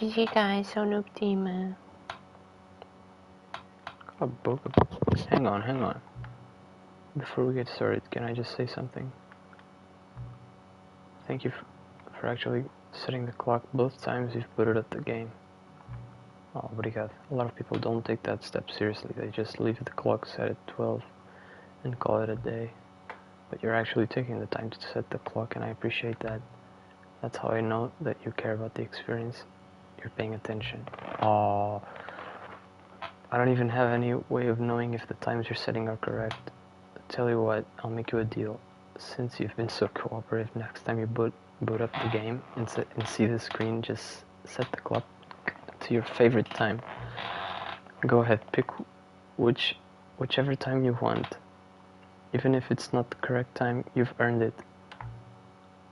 GG guys, so noob team. Oh, hang on. Before we get started, can I just say something? Thank you for actually setting the clock both times you've put it at the game. Oh, obrigado. A lot of people don't take that step seriously. They just leave the clock set at 12 and call it a day. But you're actually taking the time to set the clock, and I appreciate that. That's how I know that you care about the experience. You're paying attention. Oh, I don't even have any way of knowing if the times you're setting are correct. Tell you what, I'll make you a deal. Since you've been so cooperative, next time you boot up the game and see the screen, just set the clock to your favorite time. Go ahead, pick whichever time you want. Even if it's not the correct time, you've earned it.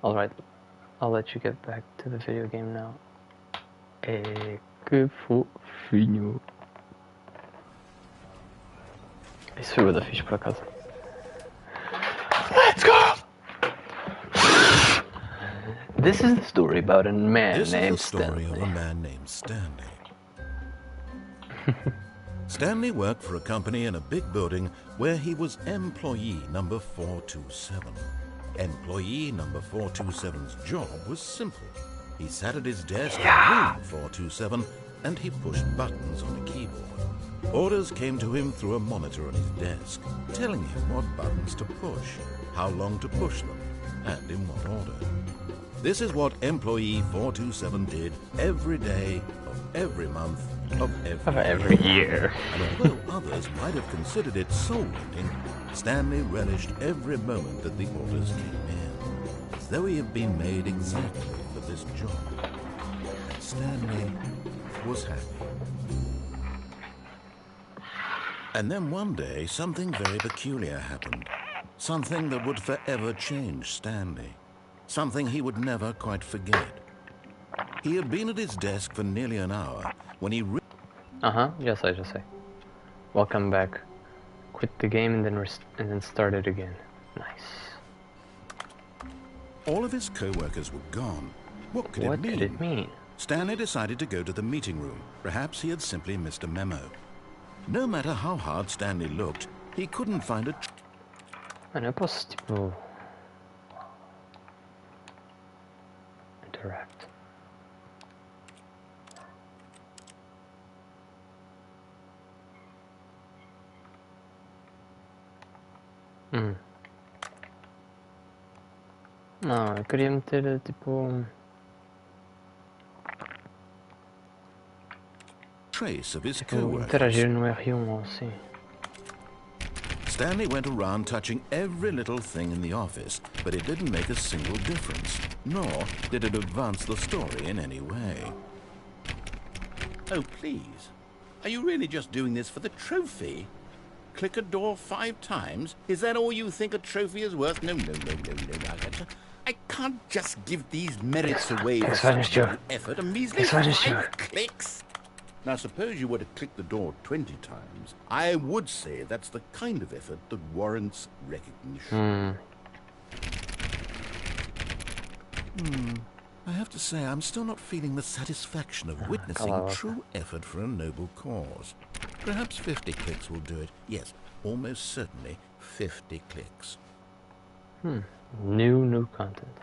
Alright, I'll let you get back to the video game now. Que fofinho. Isso foi da fixe por acaso. Let's go! This is the story about a man named Stanley. This is the story of a man named Stanley. Stanley worked for a company in a big building where he was employee number 427. Employee number 427's job was simple. He sat at his desk in room 427 and he pushed buttons on a keyboard. Orders came to him through a monitor on his desk, telling him what buttons to push, how long to push them, and in what order. This is what employee 427 did every day of every month of every year. And although others might have considered it soul-rending, Stanley relished every moment that the orders came in, as though he had been made exactly for this job. Stanley was happy. And then one day, something very peculiar happened. Something that would forever change Stanley. Something he would never quite forget. He had been at his desk for nearly an hour when he... Just say. Welcome back. Quit the game and then start it again. Nice. All of his co-workers were gone. What could it mean? What did it mean? Stanley decided to go to the meeting room. Perhaps he had simply missed a memo. No matter how hard Stanley looked, he couldn't find a... Mano, eu posso, tipo... interact. Não, eu queria meter, tipo... trace of his tipo, co-workers. interagir no R1 ou assim. Stanley went around touching every little thing in the office, but it didn't make a single difference, nor did it advance the story in any way. Oh, please. Are you really just doing this for the trophy? Click a door 5 times? Is that all you think a trophy is worth? No. I can't just give these merits away for such an effort. A measly 5 clicks. Now, suppose you were to click the door 20 times. I would say that's the kind of effort that warrants recognition. I have to say, I'm still not feeling the satisfaction of witnessing true effort for a noble cause. Perhaps 50 clicks will do it. Yes, almost certainly 50 clicks. New content.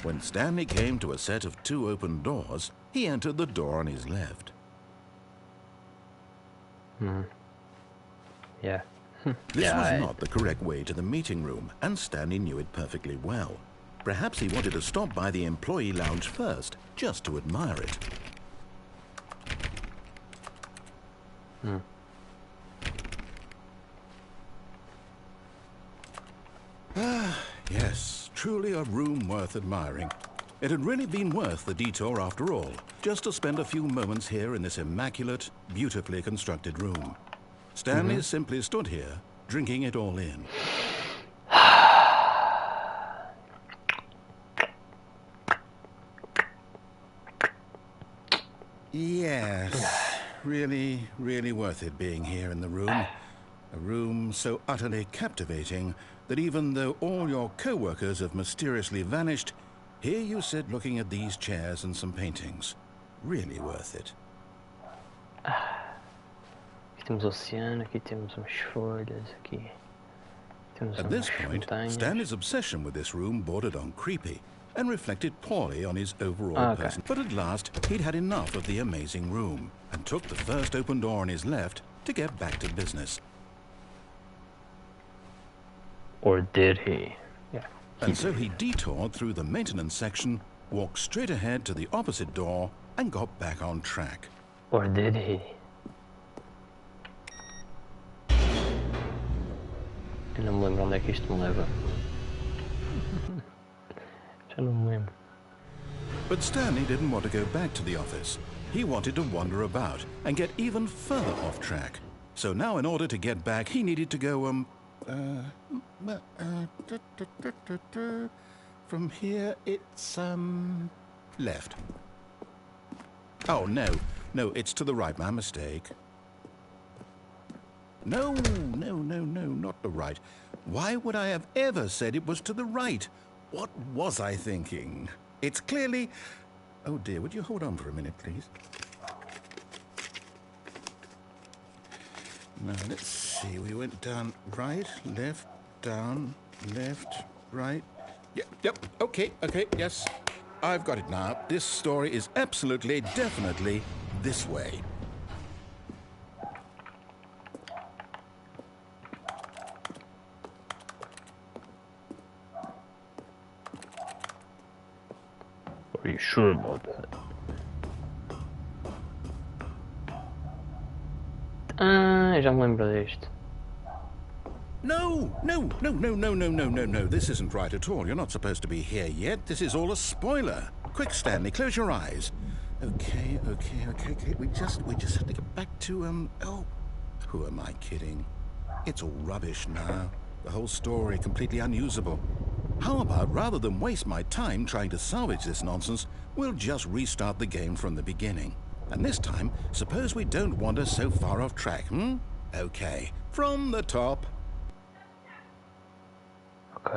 When Stanley came to a set of 2 open doors, he entered the door on his left. Yeah. This was not the correct way to the meeting room, and Stanley knew it perfectly well. Perhaps he wanted to stop by the employee lounge first, just to admire it. Yes, truly a room worth admiring. It had really been worth the detour after all, just to spend a few moments here in this immaculate, beautifully constructed room. Stanley simply stood here, drinking it all in. Yes, really worth it being here in the room. A room so utterly captivating that even though all your co-workers have mysteriously vanished, here you sit looking at these chairs and some paintings. Really worth it. Aqui temos o oceano, aqui temos umas folhas, aqui temos At umas this point, montanhas. Stanley's obsession with this room bordered on creepy and reflected poorly on his overall person. But at last, he'd had enough of the amazing room and took the first open door on his left to get back to business. Or did he? Yeah. And so he detoured through the maintenance section, walked straight ahead to the opposite door, and got back on track. Or did he? Eu não me lembro onde é que isto me leva. Já não me lembro. But Stanley didn't want to go back to the office. He wanted to wander about and get even further off track. So now in order to get back, he needed to go, from here it's, left. Oh, no, it's to the right, my mistake. No, not the right. Why would I have ever said it was to the right? What was I thinking? It's clearly... Oh dear, would you hold on for a minute, please? Now, let's see, we went down right, left, down, left, right. Yep, okay, yes. I've got it now. This story is absolutely, definitely this way. Are you sure about that? Já me lembro deste. No. This isn't right at all. You're not supposed to be here yet. This is all a spoiler. Quick, Stanley, close your eyes. Okay. We just have to get back to, oh, who am I kidding? It's all rubbish now. The whole story completely unusable. How about, rather than waste my time trying to salvage this nonsense, we'll just restart the game from the beginning. And this time, suppose we don't wander so far off track, Okay, from the top. Ok.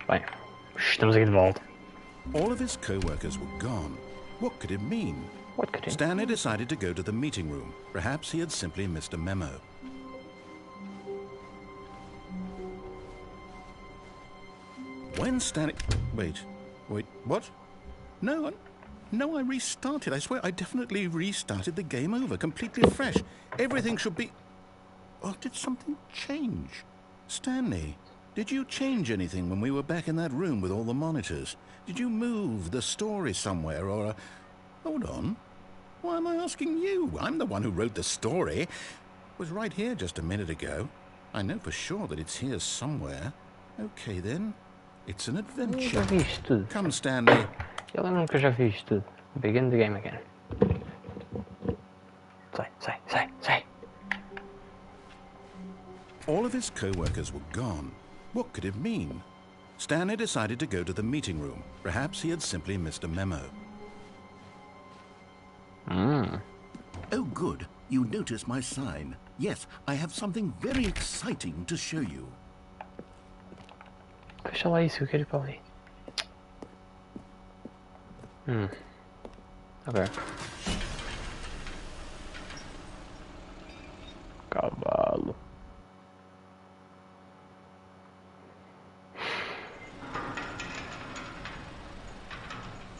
Bem, estamos aqui de volta. All of his co-workers were gone. What could it mean? What could it? Stanley decided to go to the meeting room. Perhaps he had simply missed a memo. When Stanley... Wait, what? No, I restarted. I swear I definitely restarted the game over, completely fresh. Everything should be... Oh, did something change? Stanley, did you change anything when we were back in that room with all the monitors? Did you move the story somewhere or... Hold on. Why am I asking you? I'm the one who wrote the story. It was right here just a minute ago. I know for sure that it's here somewhere. Okay, then. It's an adventure. Já vi isto tudo. Come, Stanley. Eu lembro-me que eu já vi isto tudo. Begin the game again. Sai. All of his co-workers were gone. What could it mean? Stanley decided to go to the meeting room. Perhaps he had simply missed a memo. Oh, good. You noticed my sign. Yes, I have something very exciting to show you. Fecha lá isso, eu quero ir para ali. Ok. Cavalo.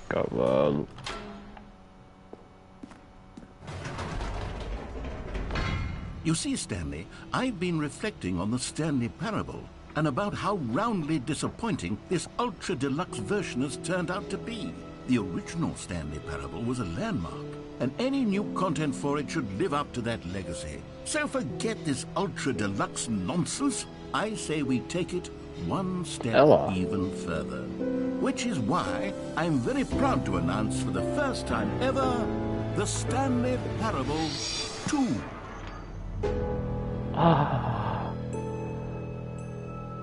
Cavalo. You see, Stanley, I've been reflecting on the Stanley Parable and about how roundly disappointing this ultra-deluxe version has turned out to be. The original Stanley Parable was a landmark, and any new content for it should live up to that legacy. So forget this ultra-deluxe nonsense. I say we take it one step even further. Which is why I'm very proud to announce for the first time ever, the Stanley Parable 2.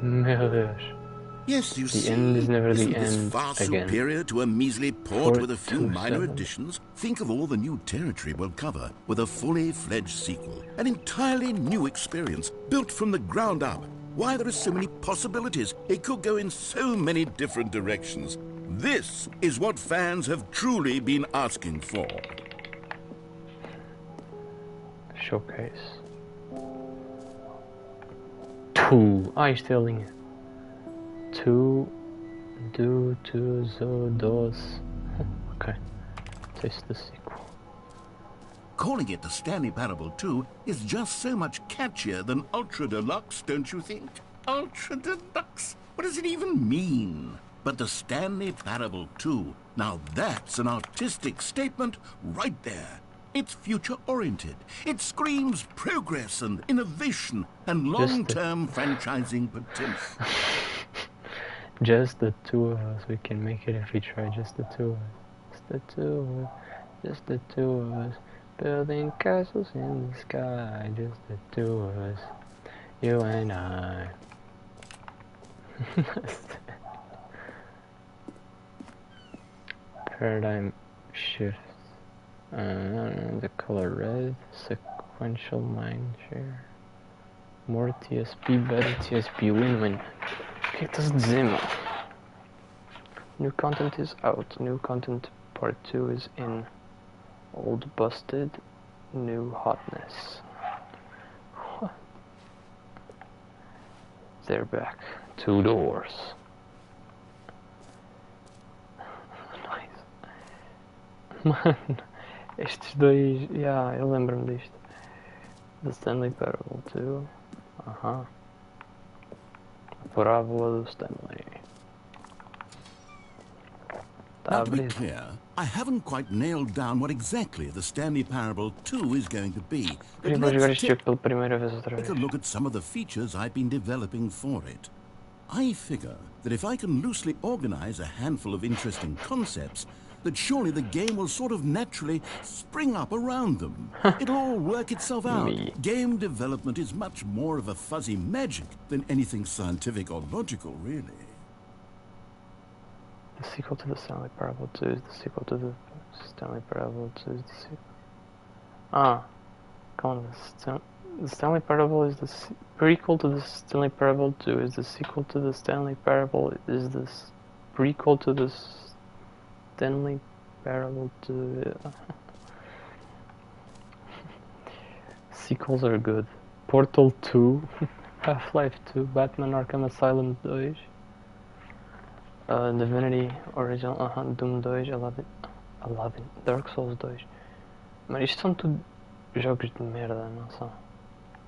Meu Deus. Yes, you The see, end is never isn't the this end far again. superior to a measly port with a few 427. minor additions? Think of all the new territory we'll cover with a fully fledged sequel. An entirely new experience, built from the ground up. Why, there are so many possibilities. It could go in so many different directions. This is what fans have truly been asking for. Showcase. 2. Isto é a linha. 2, do, tu, zo, dos. Okay. Taste the sequel. Calling it the Stanley Parable 2 is just so much catchier than Ultra Deluxe, don't you think? Ultra Deluxe? What does it even mean? But the Stanley Parable 2, now that's an artistic statement right there. It's future-oriented. It screams progress and innovation and long-term franchising potential. Just the two of us. We can make it if we try. Just the two of us. Just the two of us. Just the two of us. Building castles in the sky. Just the two of us. You and I. Paradigm shift. The color red. Sequential mind share. More TSP, better TSP, win-win. O que estás a dizer, meu? New content is out. New content part 2 is in. Old busted. New hotness. They're back. 2 doors. Nice. Mano, estes dois. Yeah, eu lembro-me disto. The Stanley Parable 2. Aham. A parábola do Stanley. Now, to be clear, I haven't quite nailed down what exactly the Stanley Parable 2 is going to be. But Vou jogar let's este jogo pela primeira vez outra take vez. a look at some of the features I've been developing for it. I figure that if I can loosely organize a handful of interesting concepts, that surely the game will sort of naturally spring up around them. It'll all work itself out. Me. Game development is much more of a fuzzy magic than anything scientific or logical, really. The sequel to the Stanley Parable 2 is the sequel to the Stanley Parable 2 is the sequel. Come on, the Stanley Parable is the prequel to the Stanley Parable 2 is the sequel to the Stanley Parable is the prequel to the Stanley Parable 2. Sequels are good. Portal 2, Half-Life 2, Batman Arkham Asylum 2. Divinity Original, Doom 2, 11, Dark Souls 2. Mas isto são tudo jogos de merda, não são?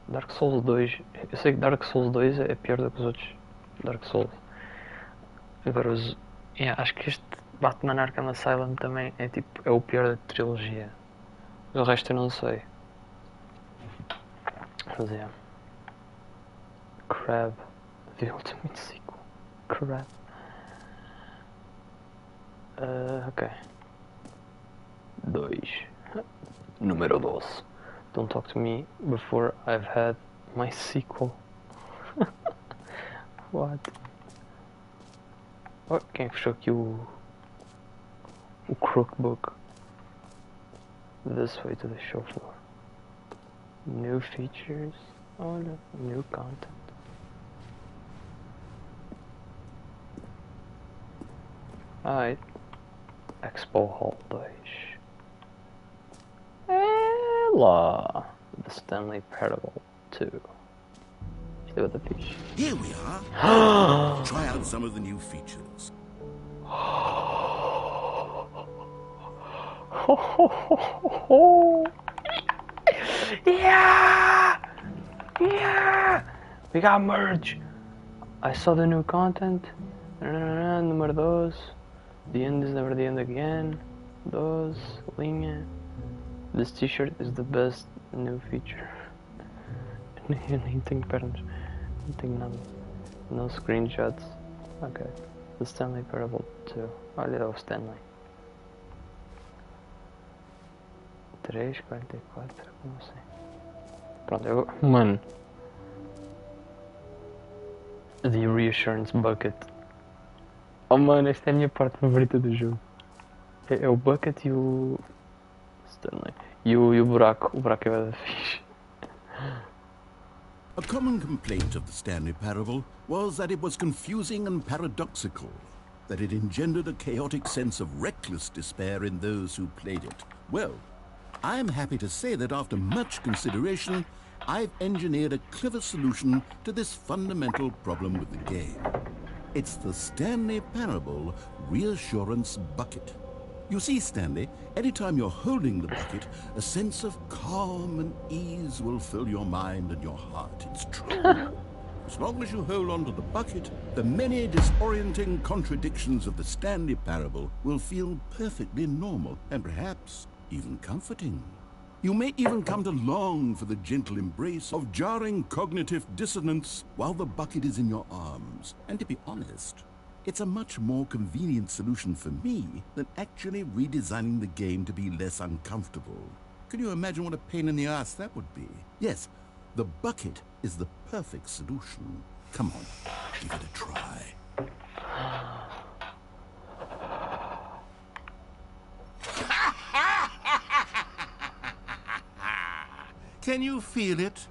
Dark Souls 2, eu sei que Dark Souls 2 é pior do que os outros Dark Souls. Agora acho que este Batman Arkham Asylum também é o pior da trilogia. O resto eu não sei. Mas é. Crab, The Ultimate Sequel. Crab. Ok. 2. Número 2. Don't talk to me before I've had my sequel. What? Oh, quem fechou aqui o Crookbook? This way to the show floor. New features. Olha, new content. Alright. Expo Hall 2. Ela! The Stanley Parable 2. Stay with the fish. Here we are. Try out some of the new features. Yeah! Yeah! We got merch! I saw the new content. Número 2. The end is never the end again. 2. Linha. This t-shirt is the best new feature. Nem tenho pernas. Não tenho nada. No screenshots. Ok. The Stanley Parable 2. Olha o Stanley. 3,44. Como assim? Pronto, eu... Mano. The Reassurance Bucket. Oh mano, esta é a minha parte favorita do jogo. É o bucket e o... Stanley. E o buraco. O buraco é bem fixe. A common complaint of the Stanley Parable was that it was confusing and paradoxical, that it engendered a chaotic sense of reckless despair in those who played it. Well, I am happy to say that after much consideration, I've engineered a clever solution to this fundamental problem with the game. It's the Stanley Parable Reassurance Bucket. You see, Stanley, anytime you're holding the bucket, a sense of calm and ease will fill your mind and your heart. It's true. As long as you hold on to the bucket, the many disorienting contradictions of the Stanley Parable will feel perfectly normal and perhaps even comforting. You may even come to long for the gentle embrace of jarring cognitive dissonance while the bucket is in your arms. And to be honest, it's a much more convenient solution for me than actually redesigning the game to be less uncomfortable. Can you imagine what a pain in the ass that would be? Yes, the bucket is the perfect solution. Come on, give it a try. Can you feel it?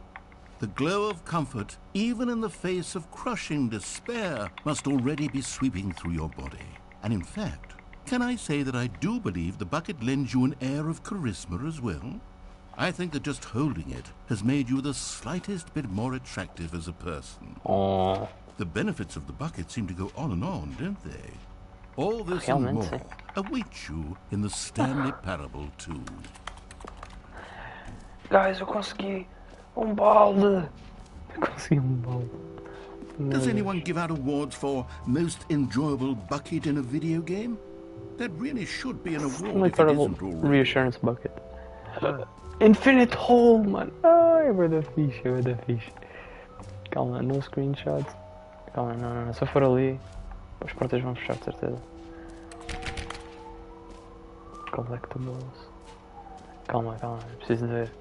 The glow of comfort, even in the face of crushing despair, must already be sweeping through your body. And in fact, can I say that I do believe the bucket lends you an air of charisma as well? I think that just holding it has made you the slightest bit more attractive as a person. Oh, The benefits of the bucket seem to go on, don't they? All this and realmente more await you in the Stanley Parable 2. guys, eu consegui balde. Eu consegui balde. Does anyone give out awards for most enjoyable bucket in a video game? That really should be an award Stanley if it Parable isn't already. Reassurance Bucket. Infinite Hole, mano. Ai, vai dar fixe, vai dar fixe. Calma, no screenshots. Calma, não. Se eu for ali, as portas vão fechar, de certeza. Collectibles. Calma, preciso de ver.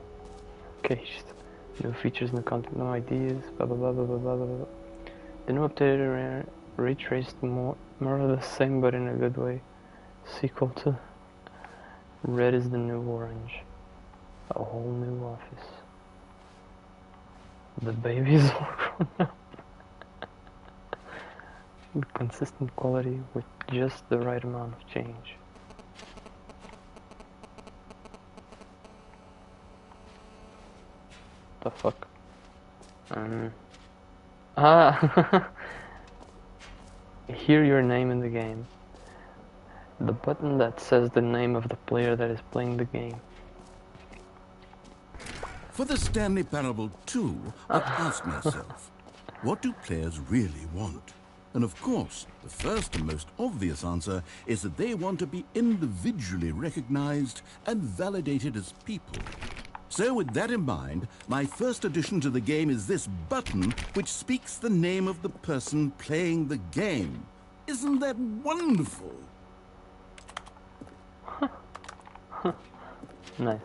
O que é isto? New features, new content, new ideas, blah blah blah blah blah blah blah. The new updated retraced more of the same but in a good way. Sequel to Red is the New Orange. A whole new office. The baby's all grown up. Consistent quality with just the right amount of change. The fuck? Hear your name in the game. The button that says the name of the player that is playing the game. For the Stanley Parable 2, I asked myself, what do players really want? And of course, the first and most obvious answer is that they want to be individually recognized and validated as people. So with that in mind, my first addition to the game is this button which speaks the name of the person playing the game. Isn't that wonderful? Nice.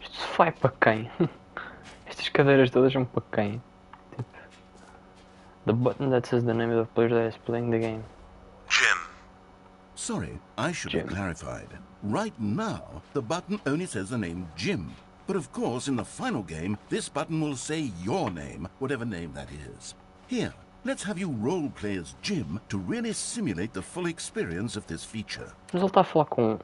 Isto vai para quem? Estas cadeiras todas são para quem? Tipo, the button that says the name of the player that is playing the game. Jim. Sorry, I should have clarified. Right now, the button only says the name Jim. But of course, in the final game, this button will say your name, whatever name that is. Here, let's have you role-play as Jim to really simulate the full experience of this feature. Mas ele está a falar com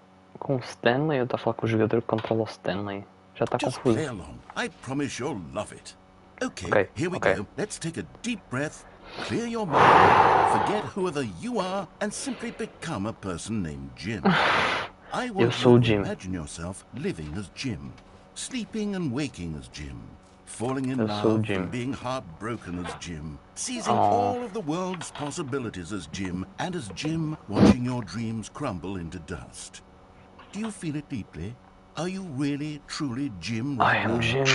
o Stanley ou está a falar com o jogador que controla o Stanley? Já está Just confuso. play along. I promise you'll love it. Okay, here we go. Let's take a deep breath, clear your mind, forget whoever you are, and simply become a person named Jim. I want you to imagine yourself living as Jim, sleeping and waking as Jim, falling in love and being heartbroken as Jim, seizing all of the world's possibilities as Jim, and as Jim, watching your dreams crumble into dust. Do you feel it deeply? Are you really, truly Jim right now? I am Jim.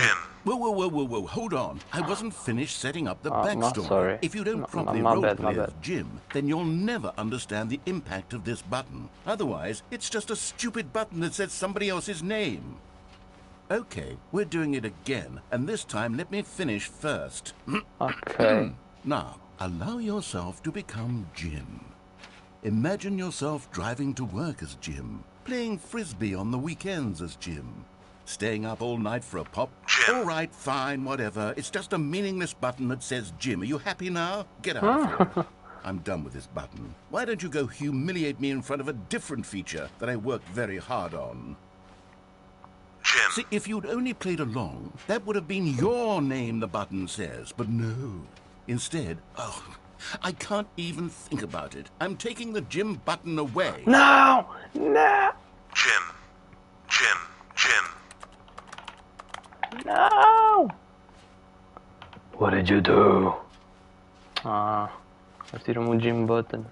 Whoa, hold on. I wasn't finished setting up the backstory. Sorry. If you don't properly roleplay as Jim, then you'll never understand the impact of this button. Otherwise, it's just a stupid button that says somebody else's name. Okay, we're doing it again, and this time let me finish first. Okay. Now, Allow yourself to become Jim. Imagine yourself driving to work as Jim, playing frisbee on the weekends as Jim, staying up all night for a pop. Jim. All right, fine, whatever. It's just a meaningless button that says Jim. Are you happy now? Get out of here. I'm done with this button. Why don't you go humiliate me in front of a different feature that I worked very hard on? Jim. See, if you'd only played along, that would have been your name the button says, but no. Instead, I can't even think about it. I'm taking the Jim button away. No! No! Jim. No! What did you do? Tiraram o Jim button.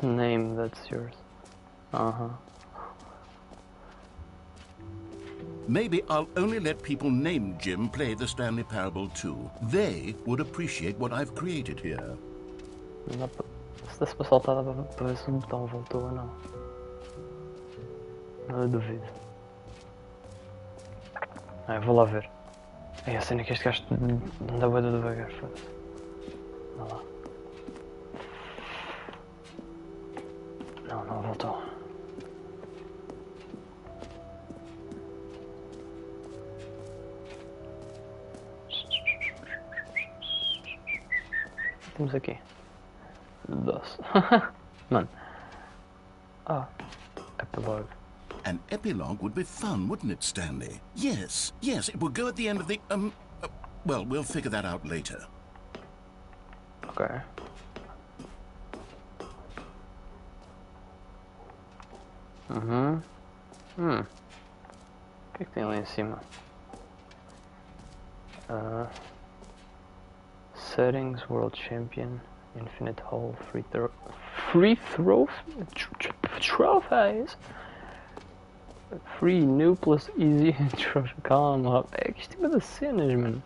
Name, that's yours. Maybe I'll only let people named Jim play the Stanley Parable too. They would appreciate what I've created here. Se desse para saltar dava para ver se o botão voltou ou não. Não duvido. Eu vou lá ver. É a cena que este gajo anda bué devagar, foda-se. Vá lá. Não voltou. Temos aqui. Doce. Mano. Epilogue. An epilogue would be fun, wouldn't it, Stanley? Yes, it would go at the end of the, well, we'll figure that out later. Okay. O que é que tem ali em cima? Settings, World Champion, Infinite Hole, Free throw trophies. Free new plus easy trophy. Calma, é que isto é das cenas, mano.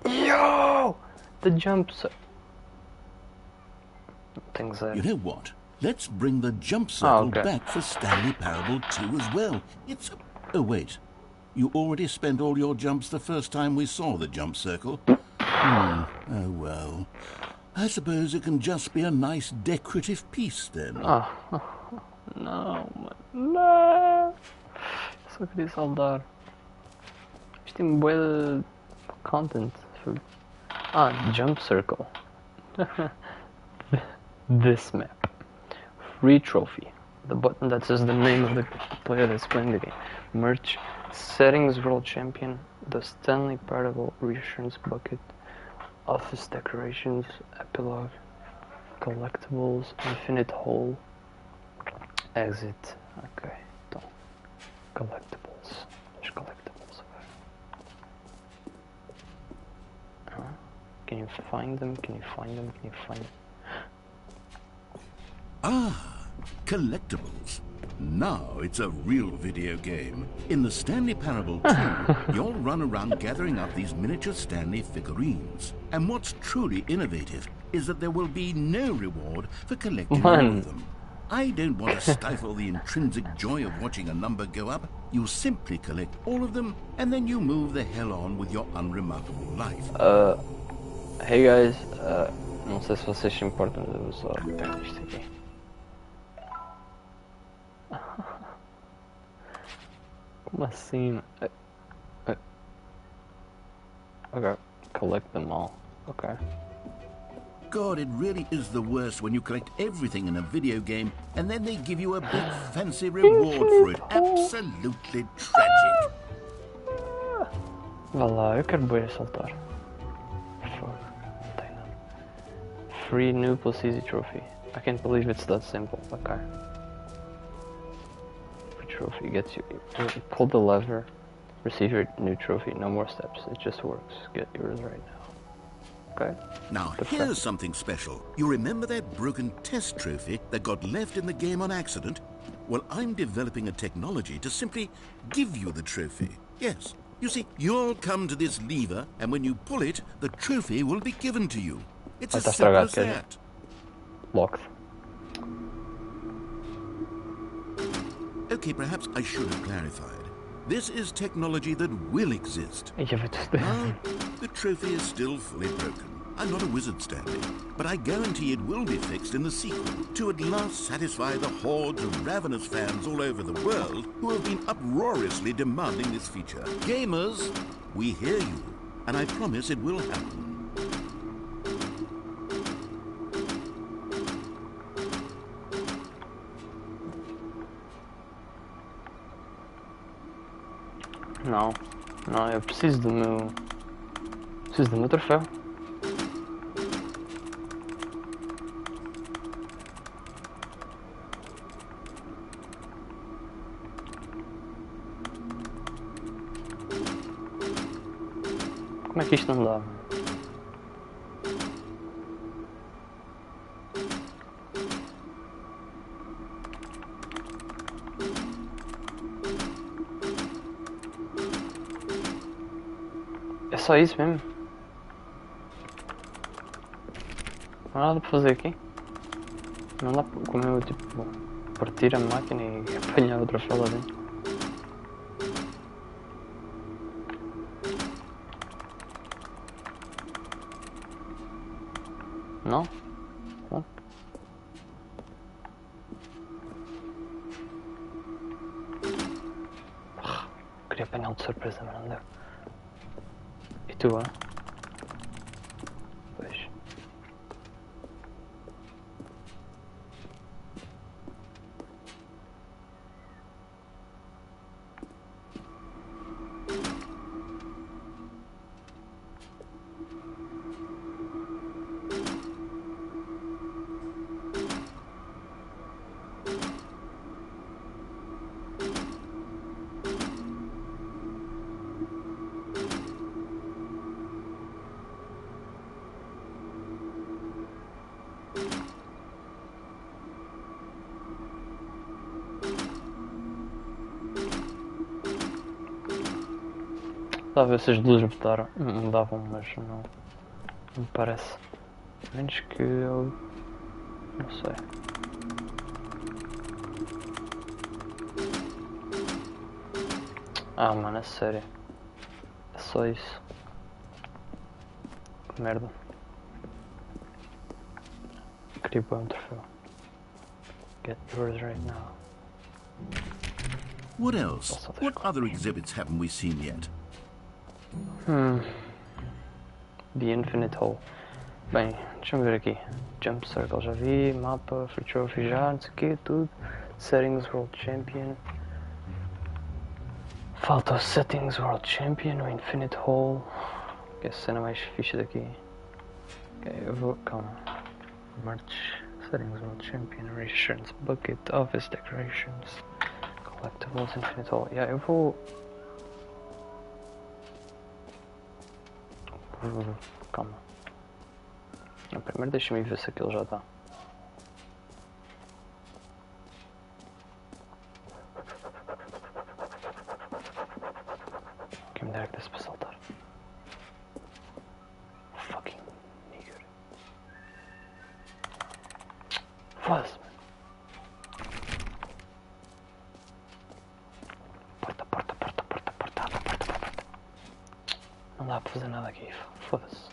Yo! The jumps. Things there. You know what? Let's bring the jump circle back for Stanley Parable 2 as well. It's... Oh, wait. You already spent all your jumps the first time we saw the jump circle. Oh, well. I suppose it can just be a nice decorative piece, then. No, não. Só queria saudar. Isto tem bué de content. Jump circle. This map. Free trophy. The button that says the name of the player that's playing the game. Merch. Settings, World Champion. The Stanley Parable Reassurance Bucket. Office decorations. Epilogue. Collectibles. Infinite Hole. Exit. Okay. Então. Collectibles. There's collectibles. Can you find them? Can you find them? Can you find them? Collectibles. Now it's a real video game. In the Stanley Parable 2, you'll run around gathering up these miniature Stanley figurines. And what's truly innovative is that there will be no reward for collecting all of them. I don't want to stifle the intrinsic joy of watching a number go up. You simply collect all of them, and then you move the hell on with your unremarkable life. Hey guys, não sei se vocês se importam, mas eu vou só pegar isto aqui. Como assim? Okay, collect them all. Okay. God, it really is the worst when you collect everything in a video game and then they give you a big fancy reward for it. Absolutely tragic. Vá lá, eu quero bué saltar. Não tem nada. Free new plus easy trophy. I can't believe it's that simple. Okay. Free trophy gets you pull the lever, receive your new trophy. No more steps. It just works. Get yours right now. Okay. Now, here's something special. You remember that broken test trophy that got left in the game on accident? Well, I'm developing a technology to simply give you the trophy. Yes. You see, you'll come to this lever, and when you pull it, the trophy will be given to you. It's Vai as estar simple estragado, as quer dizer. that. Locked. Okay, perhaps I should have clarified. This is technology that will exist. Ik heb het foder. No, the trophy is still fully broken. I'm not a wizard, Stanley, but I guarantee it will be fixed in the sequel to at last satisfy the hordes of ravenous fans all over the world who have been uproariously demanding this feature. Gamers, we hear you, and I promise it will happen. Não, não, eu preciso do meu. Preciso do meu troféu. Como é que isto não dá? É só isso mesmo? Não há nada para fazer aqui? Não dá para, como eu, tipo, partir a máquina e apanhar o troféu lá dentro? Não? Bom. Queria apanhá-lo de surpresa, mas não deu. E tu, Pois. Estava a ver se as luzes mudavam, mas não me parece. A menos que eu. Não sei. Ah, mano, é sério. É só isso. Que merda. Queria pôr um troféu. Get yours right now. What else? What other exhibits haven't we seen yet? The Infinite Hole. Bem, deixa-me ver aqui. Jump Circle já vi, mapa, Free Trophy já, não sei o que, tudo. Settings World Champion. Falta o Settings World Champion, o Infinite Hole. Que é a cena mais fixe daqui. Ok, eu vou. Calma. Merch. Settings World Champion. Reassurance Bucket. Office Decorations. Collectibles. Infinite Hole. Yeah, eu vou. Calma. Primeiro deixa-me ver se aquilo já está. Quem me dera que desse para saltar. Fucking nigger. Foda-se. Porta. Não dá para fazer nada aqui. Foda-se.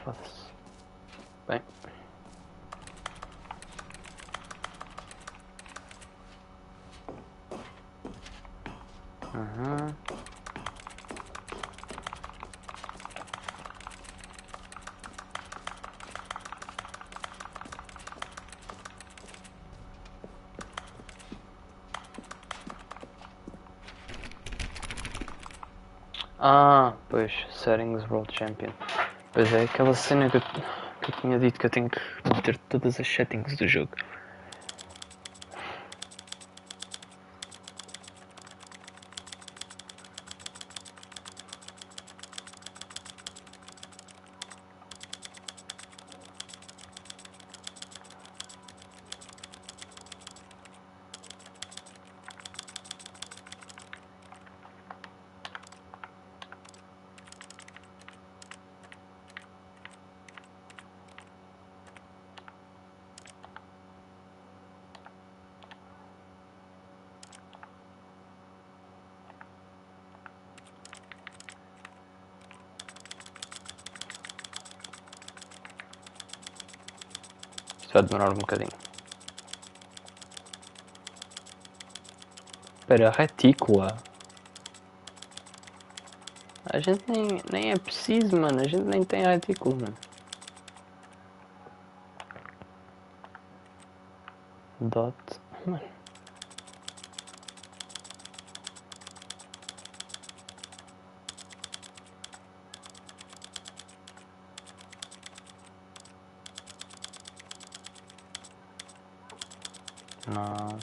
Foda-se. Bem. Ah, pois, Settings World Champion. Pois é, aquela cena que eu tinha dito que eu tenho que meter todas as settings do jogo. Isto vai demorar um bocadinho. Espera, retícula? A gente nem é preciso, mano. A gente nem tem retícula, mano. Dot. Mano. Não.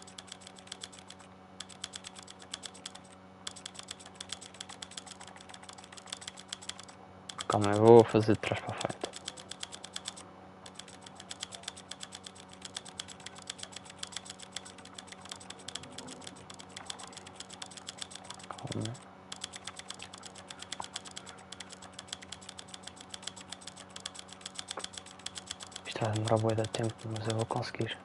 Calma, eu vou fazer de trás para a frente. Calma. Isto vai demorar bué de tempo, mas eu vou conseguir.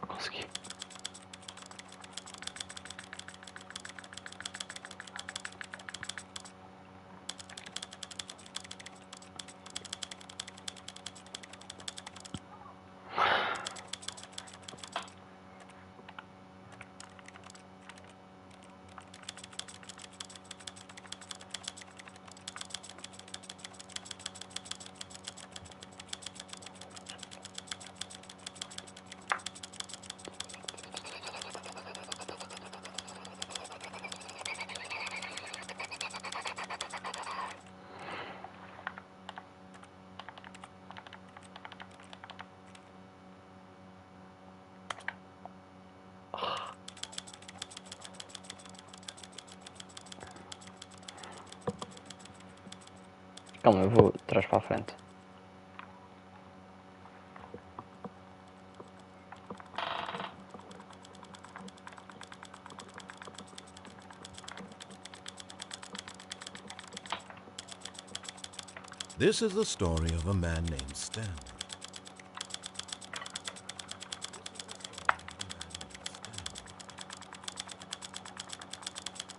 Consegui. Calma, eu vou de trás para a frente. This is the story of a man named Stanley.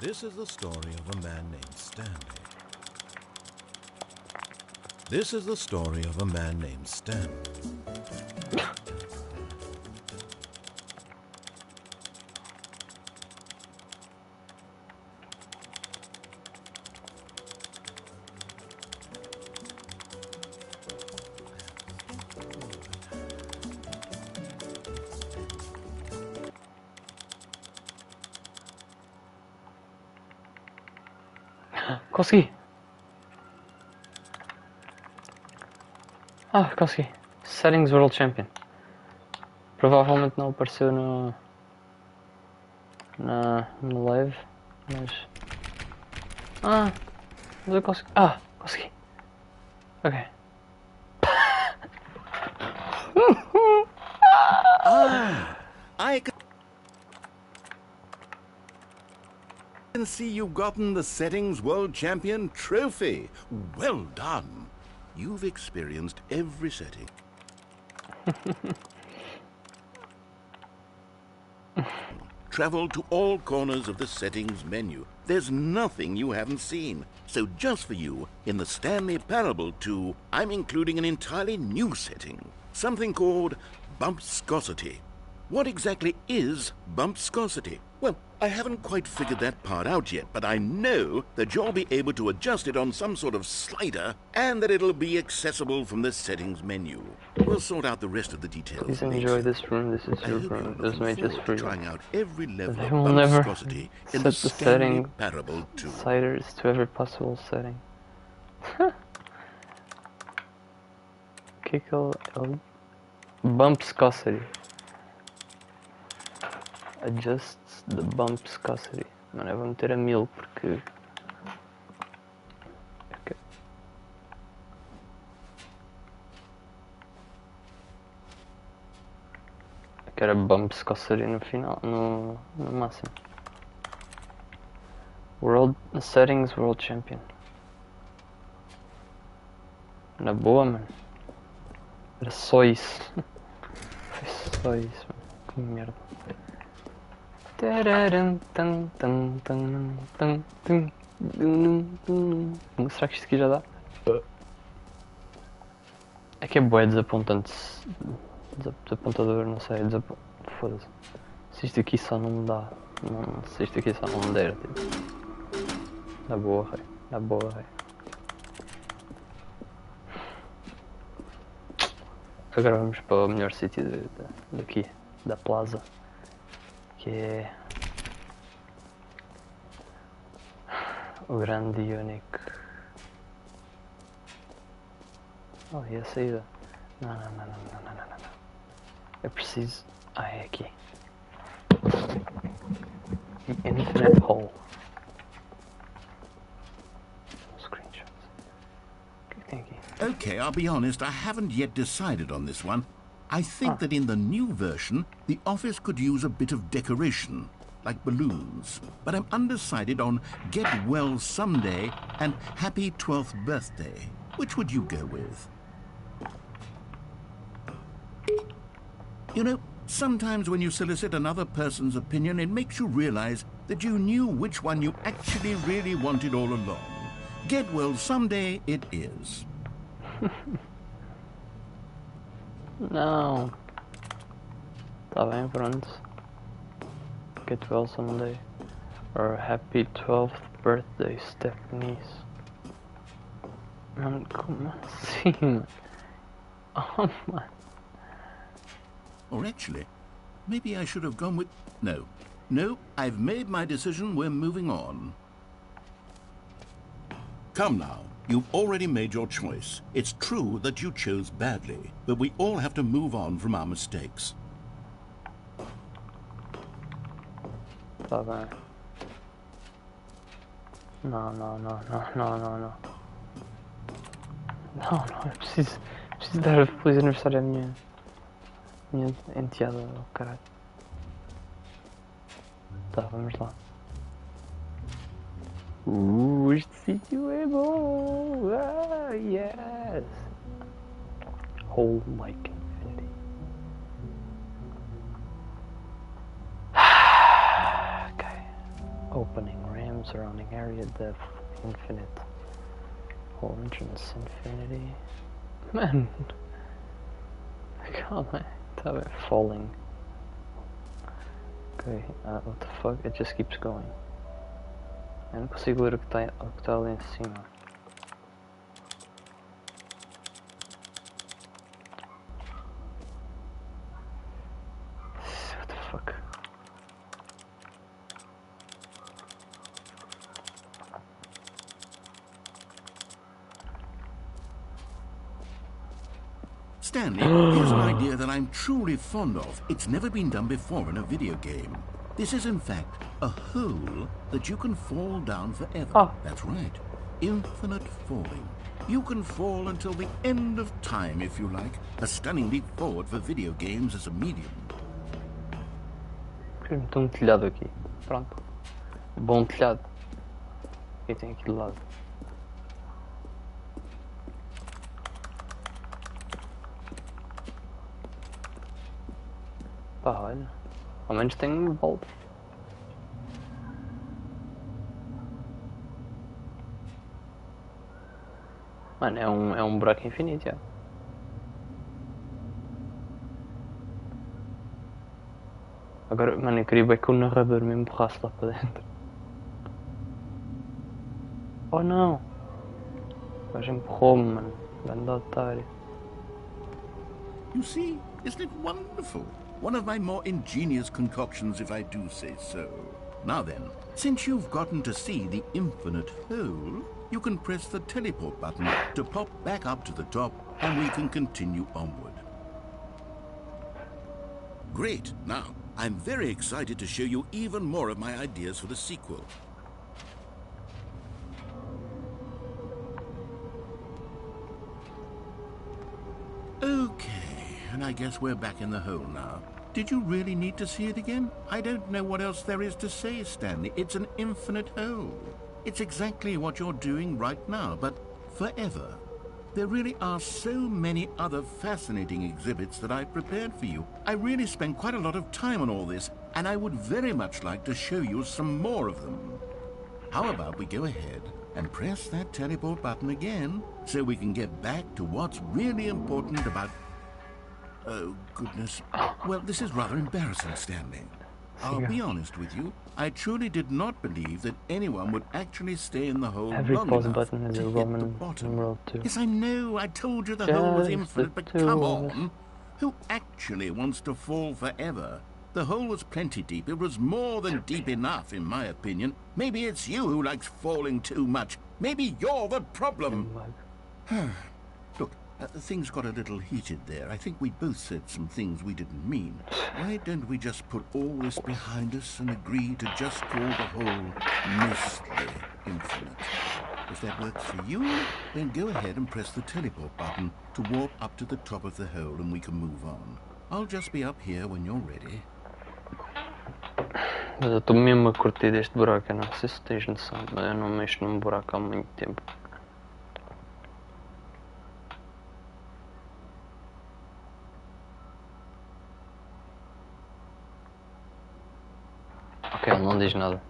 This is the story of a man named Stanley. This is the story of a man named Stanley. Consegui! Ah, consegui! Settings World Champion. Provavelmente não apareceu no live, mas... mas eu consegui... consegui! Ok. I can see you've gotten the Settings World Champion trophy. Well done. You've experienced every setting. Travel to all corners of the settings menu. There's nothing you haven't seen. So just for you, in the Stanley Parable 2, I'm including an entirely new setting. Something called bumpscosity. What exactly is bumpscosity? Well, I haven't quite figured that part out yet, but I know that you'll be able to adjust it on some sort of slider and that it'll be accessible from the settings menu. We'll sort out the rest of the details Please later. enjoy this room. This is I your hope you're room. It was looking made just forward for to you. trying out every level They of will never bumpscosity in set the the Stanley setting Parable 2. sliders to every possible setting. Kickle bumpscosity. Adjusts the bumpscosity. Mano, eu vou meter a 1000 porque. Eu quero a bumpscosity no final, no máximo. World Settings World Champion. Na boa, mano. Era só isso. Foi só isso, mano. Que merda. Será que isto aqui já dá? É que é bué desapontante. Desapontador, não sei. Foda-se. Se isto aqui só não me dá. Se isto aqui só não me der, tipo. Na boa, rei. Na boa, rei. Agora vamos para o melhor sítio daqui, da plaza. Que é o grande e único. Oh, e a saída? Não. É preciso. Ah, é aqui. The Infinite Hole. Screenshots. O que tem aqui? Okay, I'll be honest, I haven't yet decided on this one. I think that in the new version, the office could use a bit of decoration, like balloons. But I'm undecided on Get Well Someday and Happy 12th Birthday. Which would you go with? You know, sometimes when you solicit another person's opinion, it makes you realize that you knew which one you actually really wanted all along. Get Well Someday it is. Não. Tá bem, pronto. Get well someday. Or happy 12th birthday, Stephanie's. Mano, como assim, mano? Oh, man. Or actually, maybe I should have gone with... No, I've made my decision, we're moving on. Come now, you've already made your choice. It's true that you chose badly, but we all have to move on from our mistakes. Tá bem. Não. Não, é preciso dar feliz aniversário à minha enteada, oh, caralho. Tá, vamos lá. Este sítio é bom! Ah, yes! Whole like infinity. Okay. Opening RAM surrounding area depth infinite. Whole entrance infinity. Man! Calma, tá bem, falling. Okay, what the fuck? It just keeps going. Eu não consigo ler o que está ali em cima. What the fuck? Stanley, here's an idea that I'm truly fond of. It's never been done before in a video game. This is, in fact, a hole that you can fall down forever. Oh. That's right. Infinite falling. You can fall until the end of time, if you like. A stunning leap forward for video games as a medium. Quero meter um telhado aqui. Pronto. Bom telhado. E tem aqui do lado. Pá, olha. Ao menos tem um balde. Mano, é um buraco infinito, já. Agora, mano, eu queria bem que o narrador me empurrasse lá para dentro. Oh não! O gajo empurrou-me, mano. Grande otário. You see, isn't it wonderful? One of my more ingenious concoctions, if I do say so. Now then, since you've gotten to see the infinite hole, you can press the teleport button to pop back up to the top, and we can continue onward. Great! Now, I'm very excited to show you even more of my ideas for the sequel. Okay, and I guess we're back in the hole now. Did you really need to see it again? I don't know what else there is to say, Stanley. It's an infinite hole. It's exactly what you're doing right now, but forever. There really are so many other fascinating exhibits that I've prepared for you. I really spent quite a lot of time on all this, and I would very much like to show you some more of them. How about we go ahead and press that teleport button again, so we can get back to what's really important about... Oh, goodness. Well, this is rather embarrassing, Stanley. I'll be honest with you. I truly did not believe that anyone would actually stay in the hole Every long pause enough button is to a hit the Roman bottom. numeral 2. Yes, I know. I told you the hole was Just infinite, the but two come of us. on. Who actually wants to fall forever? The hole was plenty deep. It was more than deep enough, in my opinion. Maybe it's you who likes falling too much. Maybe you're the problem. Look, things got a little heated there. I think we both said some things we didn't mean. Why don't we just put all this behind us and agree to just call the hole mostly infinite? If that works for you, then go ahead and press the teleport button to warp up to the top of the hole and we can move on. I'll just be up here when you're ready. Mas eu estou mesmo a curtir deste buraco, eu não sei se tens noção, mas eu não mexo num buraco há muito tempo. Ok, ele não diz nada.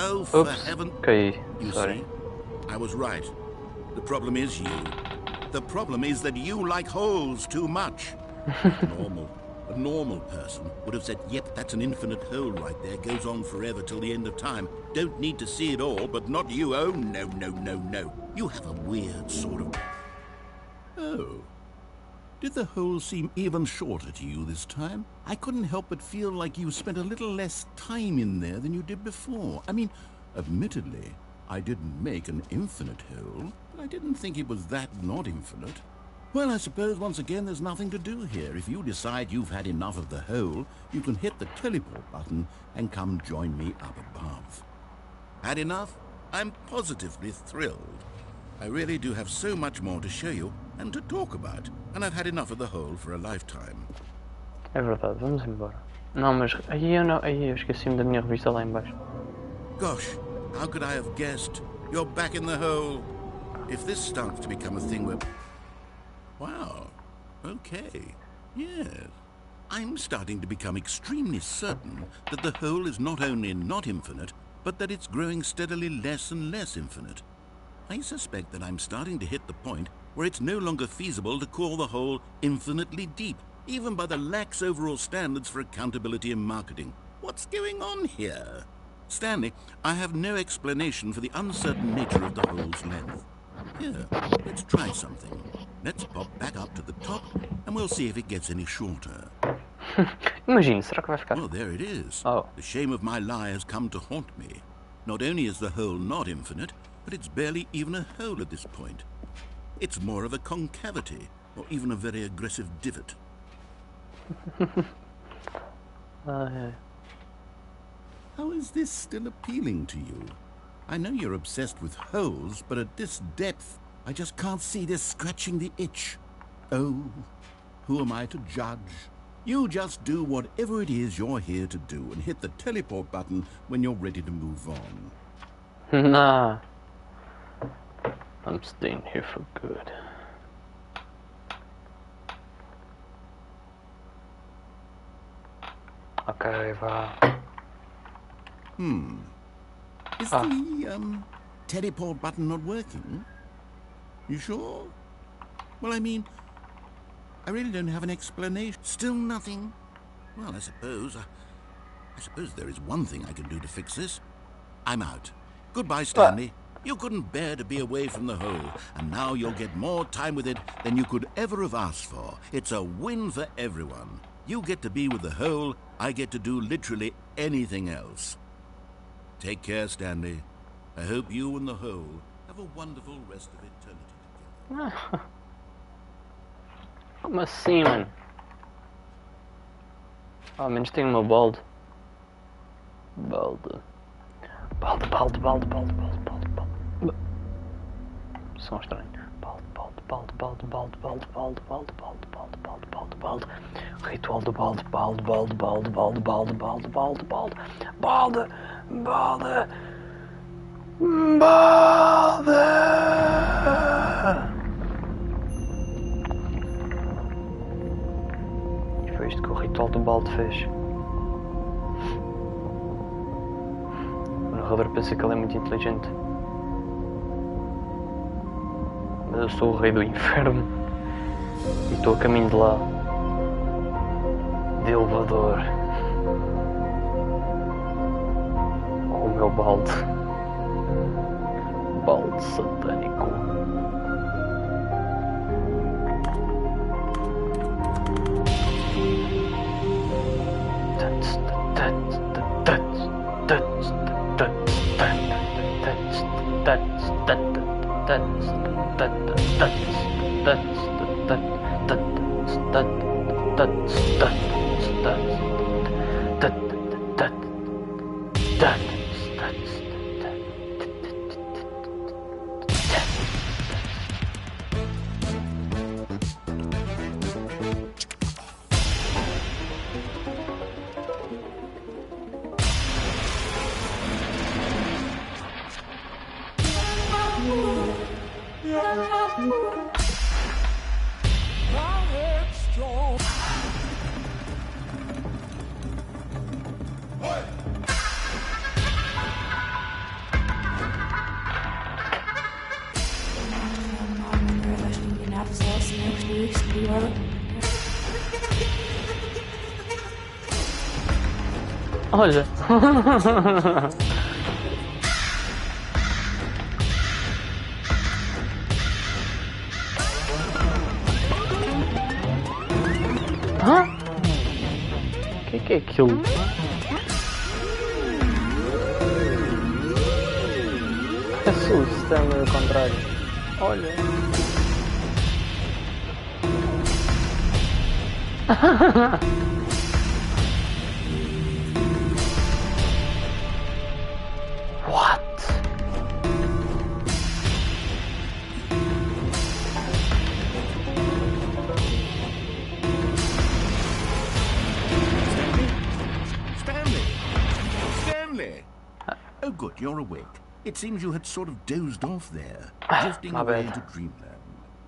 Oh, for Oops, heaven... caí, You sorry. see, I was right. The problem is you. The problem is that you like holes too much. A normal person would have said, yep, that's an infinite hole right there, goes on forever till the end of time. Don't need to see it all, but not you. Oh, no, no, no, no. You have a weird sort of... Oh. Did the hole seem even shorter to you this time? I couldn't help but feel like you spent a little less time in there than you did before. I mean, admittedly, I didn't make an infinite hole, but I didn't think it was that not infinite. Well, I suppose once again there's nothing to do here. If you decide you've had enough of the hole, you can hit the teleport button and come join me up above. Had enough? I'm positively thrilled. I really do have so much more to show you and to talk about, and I've had enough of the hole for a lifetime. É verdade, vamos embora. Não, mas aí eu esqueci-me da minha revista lá em baixo. Gosh, how could I have guessed? You're back in the hole. If this starts to become a thing where... Wow, okay, yes. I'm starting to become extremely certain that the hole is not only not infinite, but that it's growing steadily less and less infinite. I suspect that I'm starting to hit the point where it's no longer feasible to call the hole infinitely deep, even by the lax overall standards for accountability in marketing. What's going on here? Stanley, I have no explanation for the uncertain nature of the hole's length. Here, let's try something. Let's pop back up to the top, and we'll see if it gets any shorter. Imagina, será que vai ficar? Well, there it is. Oh. The shame of my lie has come to haunt me. Not only is the hole not infinite, but it's barely even a hole at this point. It's more of a concavity, or even a very aggressive divot. Yeah. How is this still appealing to you? I know you're obsessed with holes, but at this depth, I just can't see this scratching the itch. Oh, who am I to judge? You just do whatever it is you're here to do and hit the teleport button when you're ready to move on. Nah. I'm staying here for good. Ok, vá. Is the, teleport button not working? You sure? Well, I mean, I really don't have an explanation. Still nothing? Well, I suppose there is one thing I can do to fix this. I'm out. Goodbye, Stanley. You couldn't bear to be away from the hole, and now you'll get more time with it than you could ever have asked for. It's a win for everyone. You get to be with the hole, I get to do literally anything else. Take care, Stanley. I hope you and the hole have a wonderful rest of eternity together. Como assim, mano? Ao menos tenho uma balde. Balde. Som estranho. Balde. Ritual do balde. E foi isto que o ritual do balde fez. O narrador pensa que ele é muito inteligente. Mas eu sou o rei do inferno. E estou a caminho de lá. De elevador. Com o meu balde. Balde satânico. Olha. Hã? O que é aquilo? Parece o Stanley ao contrário. Olha. What? Stanley! Oh, good, you're awake. It seems you had sort of dozed off there, drifting away into dreamland.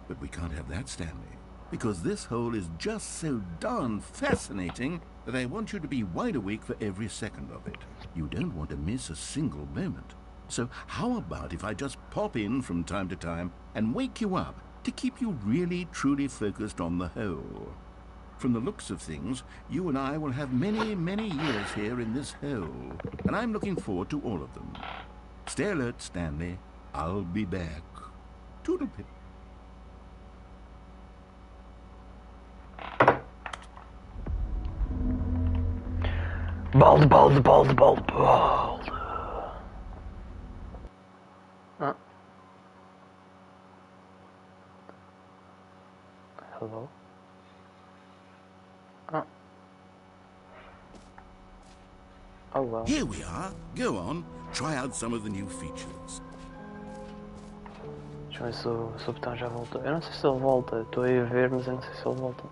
But we can't have that, Stanley, because this hole is just so darn fascinating that I want you to be wide awake for every second of it. You don't want to miss a single moment. So how about if I just pop in from time to time and wake you up to keep you really, truly focused on the hole? From the looks of things, you and I will have many, many years here in this hole, and I'm looking forward to all of them. Stay alert, Stanley. I'll be back. Toodlepip. Balde. Ah. Hello? Ah. Oh well. Here we are. Go on. Try out some of the new features. Deixa eu ver se o botão já voltou. Eu não sei se ele volta. Estou aí a ver, mas eu não sei se ele volta.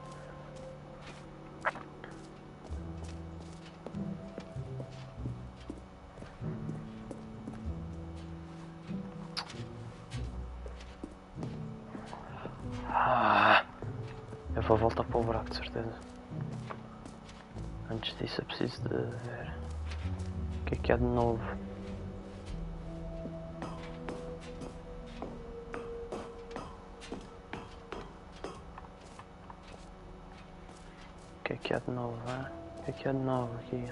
Eu vou voltar para o buraco, de certeza. Antes disso é preciso de ver o que há de novo. O que é que há de novo, hein? O que é de novo aqui,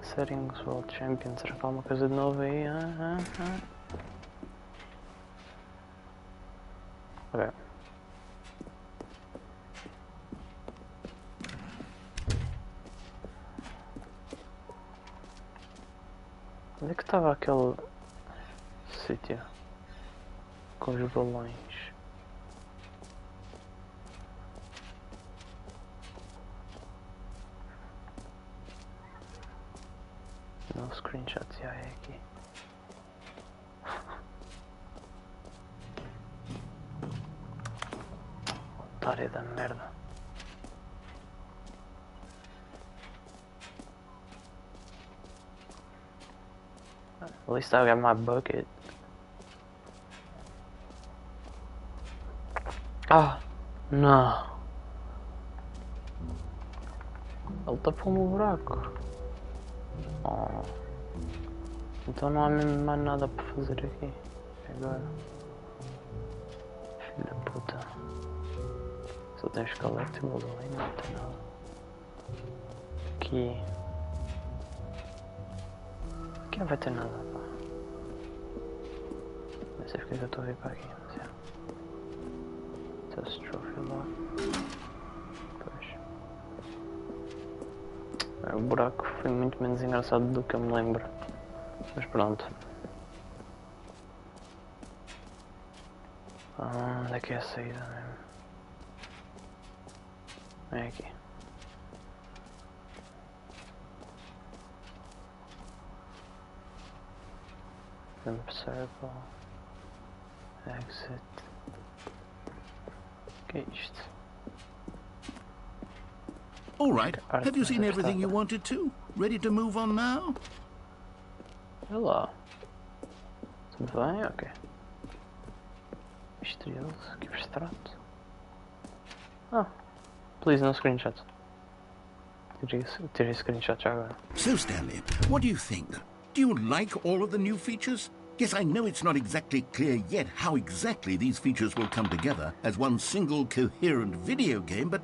Settings World Champion, será que há alguma coisa de novo aí, Ok. Onde é que estava aquele sítio com os balões? No screenshots, já é aqui. Otário da merda. At least I got my bucket. Ah, não. Ele tapou-me o buraco. Oh. Então não há mesmo mais nada para fazer aqui. Agora. Filho da puta. Só tem os collectibles ali, não tem nada. Aqui. Aqui não vai ter nada, pá. Não sei porque eu estou a vir para aqui, mas é. Test trophy lá. Pois. O buraco foi muito menos engraçado do que eu me lembro. Mas pronto. Onde é que é a saída mesmo? É aqui. Jump circle. Exit. O que é isto? All right. Have you seen everything you wanted to? Ready to move on now? Olá. Tudo bem? Ok. Misterioso. Que abstrato. Ah. Please, no screenshot. Tirei screenshot já agora. So, Stanley, what do you think? Do you like all of the new features? Yes, I know it's not exactly clear yet how exactly these features will come together as one single coherent video game, but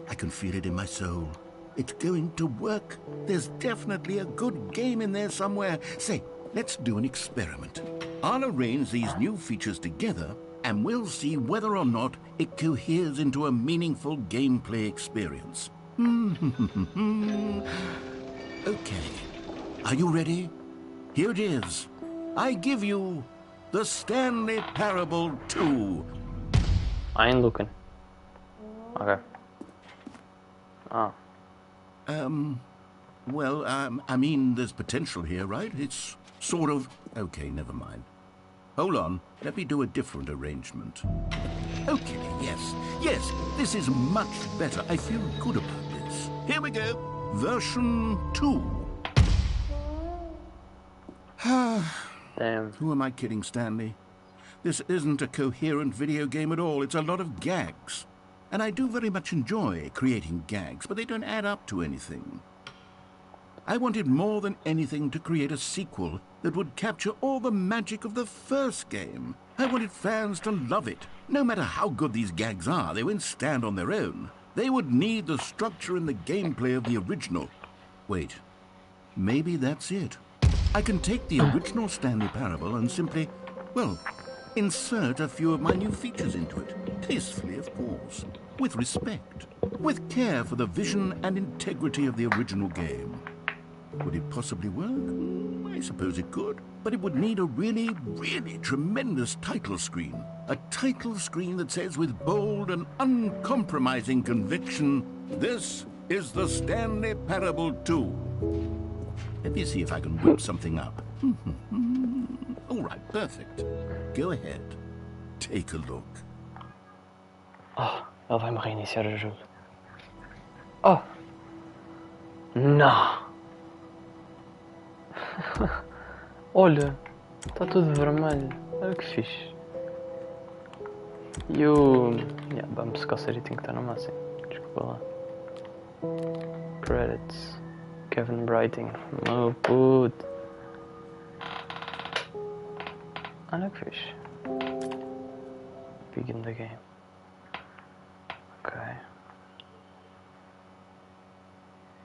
I can feel it in my soul. It's going to work. There's definitely a good game in there somewhere. Say, let's do an experiment. I'll arrange these new features together, and we'll see whether or not it coheres into a meaningful gameplay experience. Okay. Are you ready? Here it is. I give you the Stanley Parable 2. I ain't looking. Okay. Ah. Well, I mean, there's potential here, right? It's sort of... Okay, never mind. Hold on. Let me do a different arrangement. Okay, yes, this is much better. I feel good about this. Here we go. Version 2. Damn. Who am I kidding, Stanley? This isn't a coherent video game at all. It's a lot of gags. And I do very much enjoy creating gags, but they don't add up to anything. I wanted more than anything to create a sequel that would capture all the magic of the first game. I wanted fans to love it. No matter how good these gags are, they won't stand on their own. They would need the structure and the gameplay of the original. Wait, maybe that's it. I can take the original Stanley Parable and simply, well, insert a few of my new features into it. Tastefully, of course. With respect. With care for the vision and integrity of the original game. Would it possibly work? I suppose it could. But it would need a really, really tremendous title screen. A title screen that says with bold and uncompromising conviction, "This is the Stanley Parable 2. Let me see if I can whip something up. All right, perfect. Go ahead. Take a look. Oh, ele vai me reiniciar o jogo. Oh! Não! Olha, está tudo vermelho. Olha que fixe. E o... vamos secar e tem que estar no máximo. Desculpa lá. Credits. Kevin Brighting. Oh, puto. Olha que fixe. Begin the game. Ok.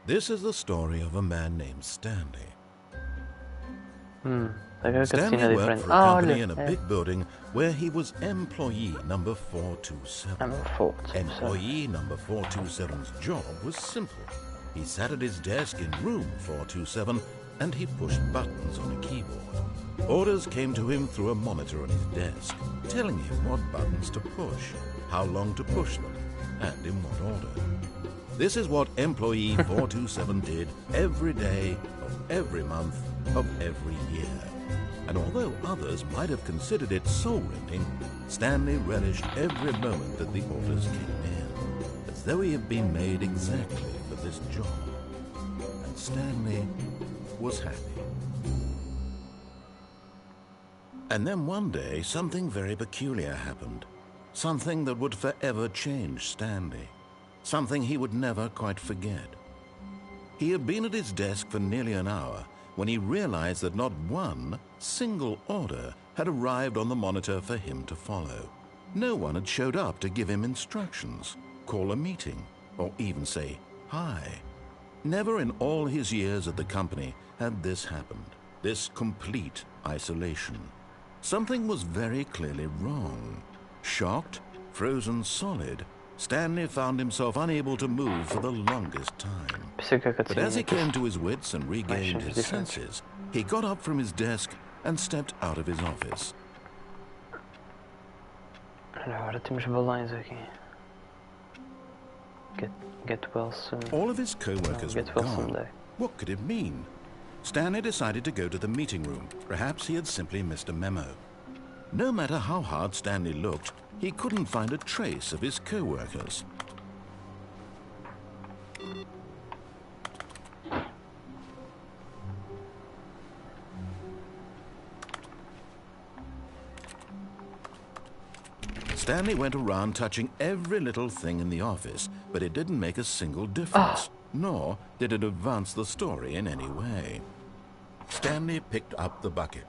This is the story of a man named Stanley. Stanley Stanley worked for a Oh, company look, in a big building where he was employee number 427. Number 427. Employee number 427's job was simple. He sat at his desk in room 427 and he pushed buttons on a keyboard. Orders came to him through a monitor on his desk, telling him what buttons to push, how long to push them, and in what order. This is what employee 427 did every day of every month of every year. And although others might have considered it soul-rending, Stanley relished every moment that the orders came in, as though he had been made exactly for this job. And Stanley was happy. And then one day, something very peculiar happened. Something that would forever change Stanley. Something he would never quite forget. He had been at his desk for nearly an hour when he realized that not one single order had arrived on the monitor for him to follow. No one had showed up to give him instructions, call a meeting, or even say hi. Never in all his years at the company had this happened, this complete isolation. Something was very clearly wrong. Shocked, frozen solid, Stanley found himself unable to move for the longest time. But as he came to his wits and regained his senses, he got up from his desk and stepped out of his office. Agora temos balões aqui. Get well soon. All of his co-workers were Get well gone. someday. What could it mean? Stanley decided to go to the meeting room. Perhaps he had simply missed a memo. No matter how hard Stanley looked, he couldn't find a trace of his co-workers. Stanley went around touching every little thing in the office, but it didn't make a single difference, nor did it advance the story in any way. Stanley picked up the bucket.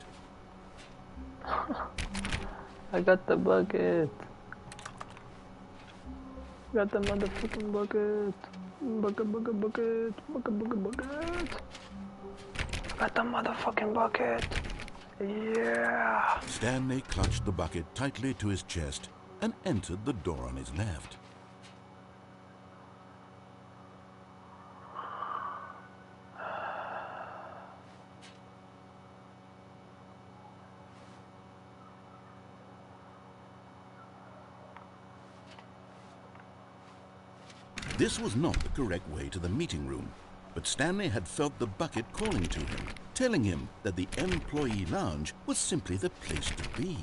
I got the bucket. Got the motherfucking bucket. Bucket. Got the motherfucking bucket. Yeah. Stanley clutched the bucket tightly to his chest and entered the door on his left. This was not the correct way to the meeting room, but Stanley had felt the bucket calling to him, telling him that the employee lounge was simply the place to be.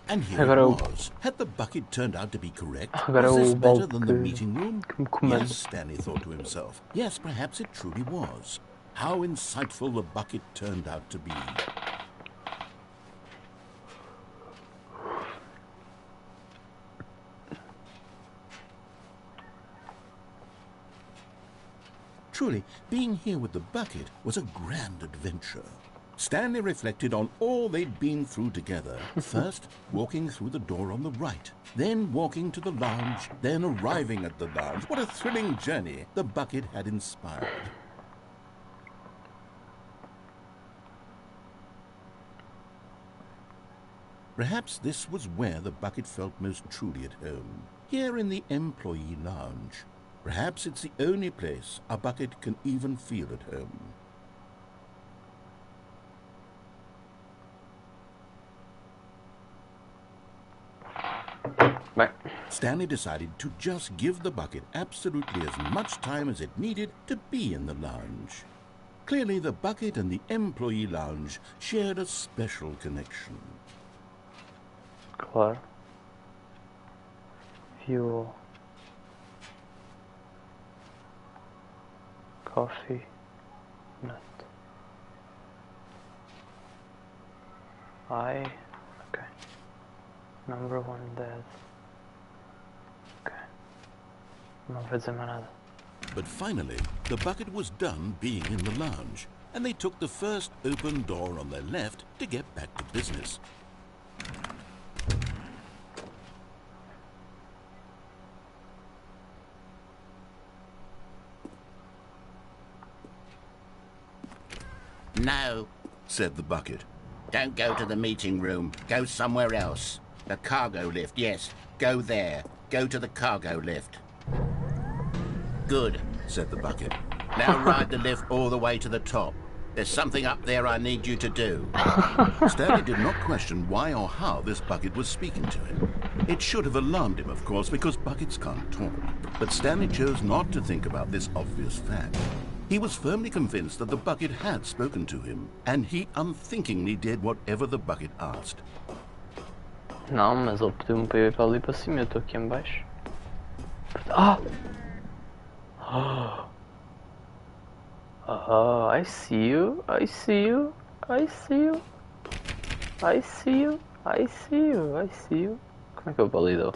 And here it was. Had the bucket turned out to be correct? Was this better than the meeting room? Yes, Stanley thought to himself. Yes, perhaps it truly was. How insightful the bucket turned out to be. Truly, being here with the bucket was a grand adventure. Stanley reflected on all they'd been through together. First, walking through the door on the right, then walking to the lounge, then arriving at the lounge. What a thrilling journey the bucket had inspired. Perhaps this was where the bucket felt most truly at home, here in the employee lounge. Perhaps it's the only place a bucket can even feel at home. Right. Stanley decided to just give the bucket absolutely as much time as it needed to be in the lounge. Clearly, the bucket and the employee lounge shared a special connection. Claro. Fuel. Coffee. Nut. Okay. Number 1 dead. Okay. Não vou dizer mais nada. But finally, the bucket was done being in the lounge, and they took the first open door on their left to get back to business. No, said the bucket. don't go to the meeting room. Go somewhere else. The cargo lift, yes. Go there. Go to the cargo lift. Good, Said the bucket. now ride the lift all the way to the top. There's something up there I need you to do. Stanley did not question why or how this bucket was speaking to him. It should have alarmed him, of course, because buckets can't talk. But Stanley chose not to think about this obvious fact. He was firmly convinced that the bucket had spoken to him, and he unthinkingly did whatever the bucket asked. Não, mas ele pediu-me para eu ir para ali para cima, eu estou aqui em baixo. Ah! Oh, I see you, I see you, I see you, I see you, I see you, I see you. Como é que eu vou ali, though?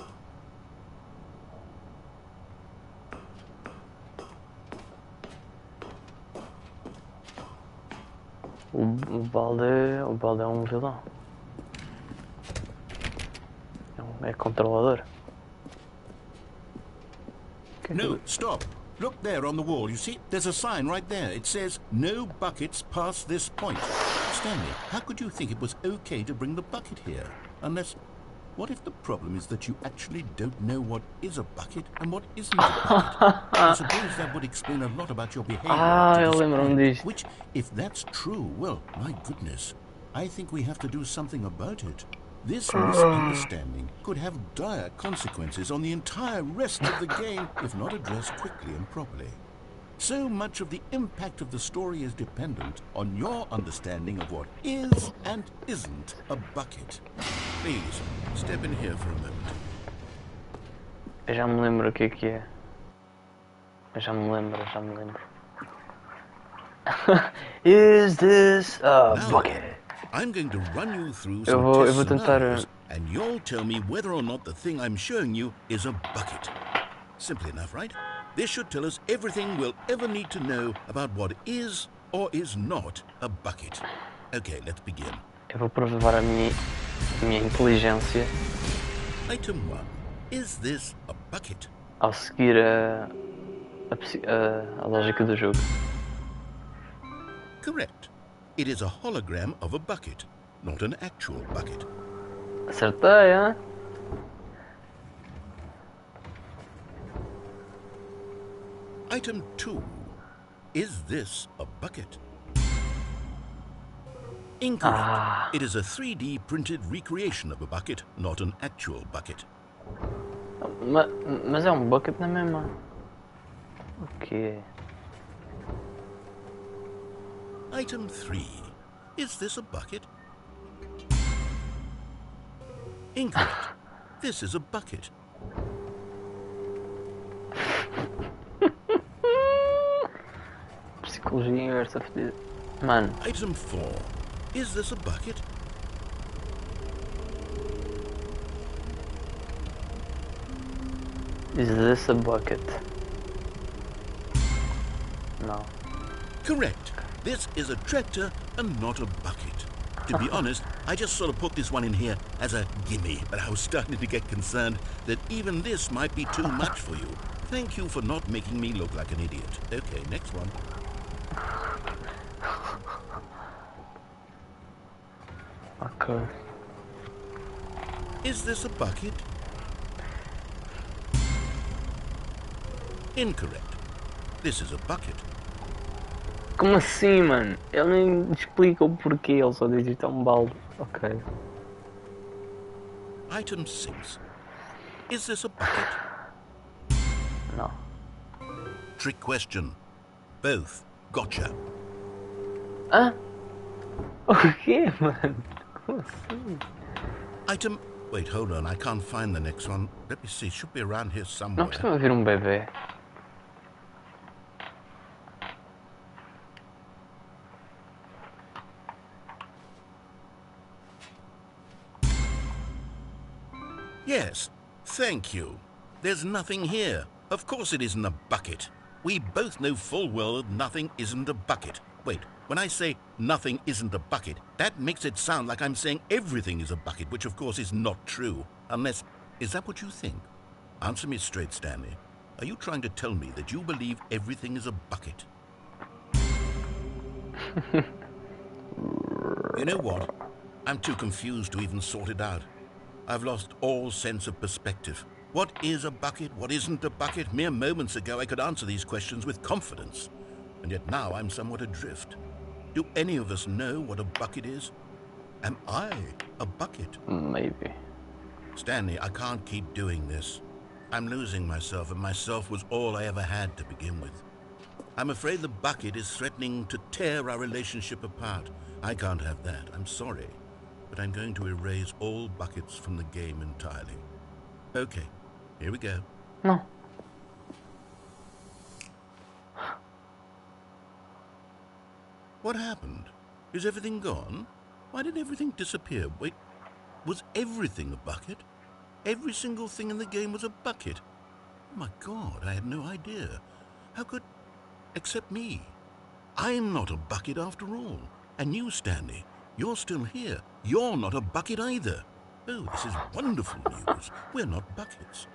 O balde é um vilão. É controlador. No, stop. Look there on the wall. You see, there's a sign right there. It says, no buckets past this point. Stanley, how could you think it was okay to bring the bucket here? Unless, what if the problem is that you actually don't know what is a bucket and what isn't a bucket? I suppose that would explain a lot about your behavior. Eu lembro-me disto. Which, if that's true, well, my goodness, I think we have to do something about it. This misunderstanding could have dire consequences on the entire rest of the game if not addressed quickly and properly. So much of the impact of the story is dependent on your understanding of what is and isn't a bucket. Please, step in here for a moment. Eu já me lembro o que é. Eu já me lembro. Is this a bucket? I'm going to run you through Eu some vou test tentar. scenarios, and you'll tell me whether or not the thing I'm showing you is a bucket. Simple enough, right? This should tell us everything we'll ever need to know about what is or is not a bucket. Okay, let's begin. Eu vou provar a minha inteligência Item 1. Is this a bucket? ao seguir a lógica do jogo. Correct. It is a hologram of a bucket, not an actual bucket. Acertei, hein? Item 2. Is this a bucket? Incorrect. It is a 3D printed recreation of a bucket, not an actual bucket. Mas é um bucket na mesma. Ok. Item 3. Is this a bucket? Incorrect. This is a bucket. Psicologia inversa fedida. Mano. Item 4. Is this a bucket? Is this a bucket? No. Correct. This is a tractor and not a bucket. To be honest, I just sort of put this one in here as a gimme, but I was starting to get concerned that even this might be too much for you. Thank you for not making me look like an idiot. Okay, next one. Ok. Is this a bucket? Incorrect. This is a bucket. Como assim, mano? Ele nem explica o porquê, ele só diz isto é um balde. Ok. Item 6. Is this a bucket? Não. Trick question. Both. Gotcha. Hã? O quê, mano? Como assim? Item... Wait, hold on. I can't find the next one. Let me see. Should be around here Não somewhere. costuma haver um bebê. Yes, thank you. There's nothing here. Of course it isn't a bucket. We both know full well that nothing isn't a bucket. Wait, when I say nothing isn't a bucket, that makes it sound like I'm saying everything is a bucket, which of course is not true. Unless, is that what you think? Answer me straight, Stanley. Are you trying to tell me that you believe everything is a bucket? You know what? I'm too confused to even sort it out. I've lost all sense of perspective. What is a bucket? What isn't a bucket? Mere moments ago I could answer these questions with confidence. And yet now I'm somewhat adrift. Do any of us know what a bucket is? Am I a bucket? Maybe. Stanley, I can't keep doing this. I'm losing myself, and myself was all I ever had to begin with. I'm afraid the bucket is threatening to tear our relationship apart. I can't have that. I'm sorry. But I'm going to erase all buckets from the game entirely. Okay, here we go. No. What happened? Is everything gone? Why did everything disappear? Wait, was everything a bucket? Every single thing in the game was a bucket. Oh my God, I had no idea. How could... except me. I'm not a bucket after all. And you, Stanley, you're still here. You're not a bucket either. Oh, this is wonderful news. We're not buckets.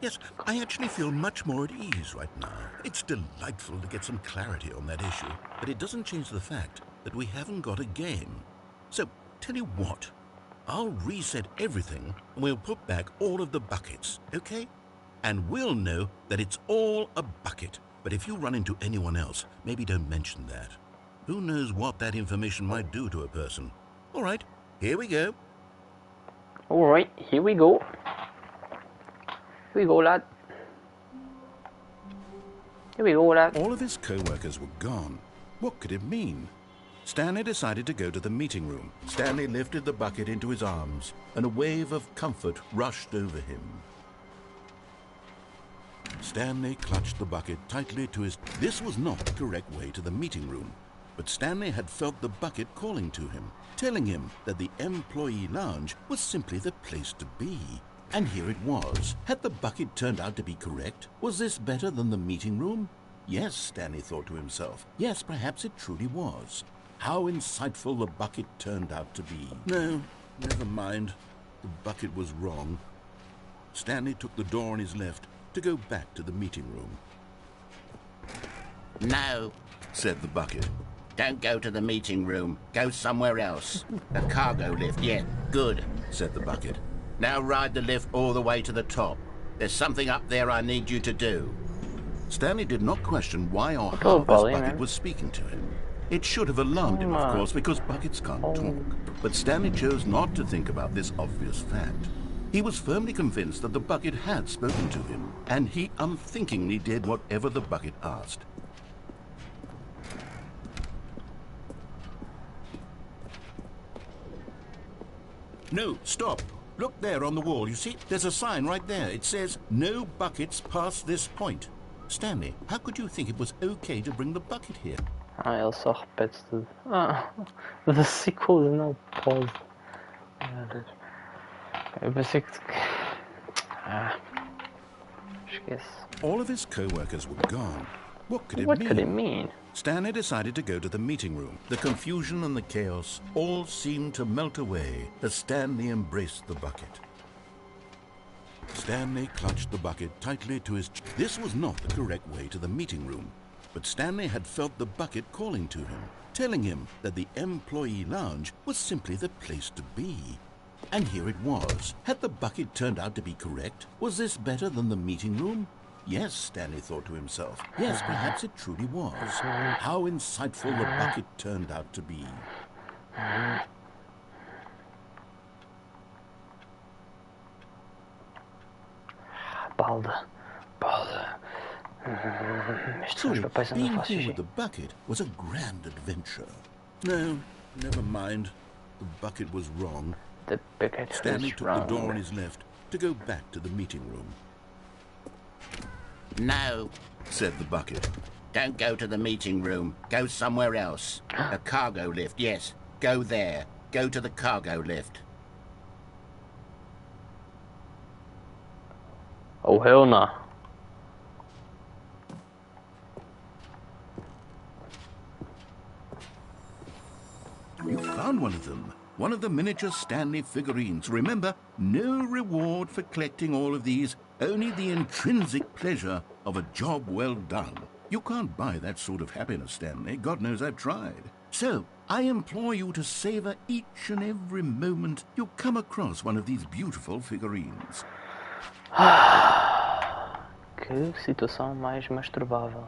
Yes, I actually feel much more at ease right now. It's delightful to get some clarity on that issue, but it doesn't change the fact that we haven't got a game. So, tell you what, I'll reset everything and we'll put back all of the buckets, okay? And we'll know that it's all a bucket. But if you run into anyone else, maybe don't mention that. Who knows what that information might do to a person? All right, here we go. Alright, here we go. Here we go, lad. Here we go, lad. All of his co-workers were gone. What could it mean? Stanley decided to go to the meeting room. Stanley lifted the bucket into his arms, and a wave of comfort rushed over him. Stanley clutched the bucket tightly to his... This was not the correct way to the meeting room, but Stanley had felt the bucket calling to him, telling him that the employee lounge was simply the place to be. And here it was. Had the bucket turned out to be correct? Was this better than the meeting room? Yes, Stanley thought to himself. Yes, perhaps it truly was. How insightful the bucket turned out to be. No, never mind. The bucket was wrong. Stanley took the door on his left to go back to the meeting room. No, said the bucket. don't go to the meeting room. Go somewhere else. The cargo lift, yeah, good, Said the bucket. Now ride the lift all the way to the top. There's something up there I need you to do. Stanley did not question why or Oh, how this Polly, bucket man. was speaking to him. It should have alarmed him, of course, because buckets can't talk. But Stanley chose not to think about this obvious fact. He was firmly convinced that the bucket had spoken to him, and he unthinkingly did whatever the bucket asked. No, stop. Look there on the wall, you see? There's a sign right there. It says, "No buckets past this point." Stanley, how could you think it was okay to bring the bucket here? Ah, ele só repete tudo. Ah, the sequel is now paused. Meu Deus. Eu pensei que... Ah, esquece. All of his co-workers were gone. What could it What mean? could it mean? Stanley decided to go to the meeting room. The confusion and the chaos all seemed to melt away as Stanley embraced the bucket. Stanley clutched the bucket tightly to his... This was not the correct way to the meeting room, but Stanley had felt the bucket calling to him, telling him that the employee lounge was simply the place to be. And here it was. Had the bucket turned out to be correct? Was this better than the meeting room? Yes, Stanley thought to himself. Yes, perhaps it truly was. How insightful the bucket turned out to be. Balda. So, being here with the bucket was a grand adventure. No, never mind. The bucket was wrong. The bucket Stanley is took wrong. the door on his left to go back to the meeting room. No, Said the bucket. don't go to the meeting room. Go somewhere else. The cargo lift, yes, go there. Go to the cargo lift. Oh, hell no. You found one of them. One of the miniature Stanley figurines. Remember, no reward for collecting all of these, only the intrinsic pleasure of a job well done. You can't buy that sort of happiness, Stanley. God knows I've tried. So, I implore you to savor each and every moment you come across one of these beautiful figurines. Que situação mais masturvável.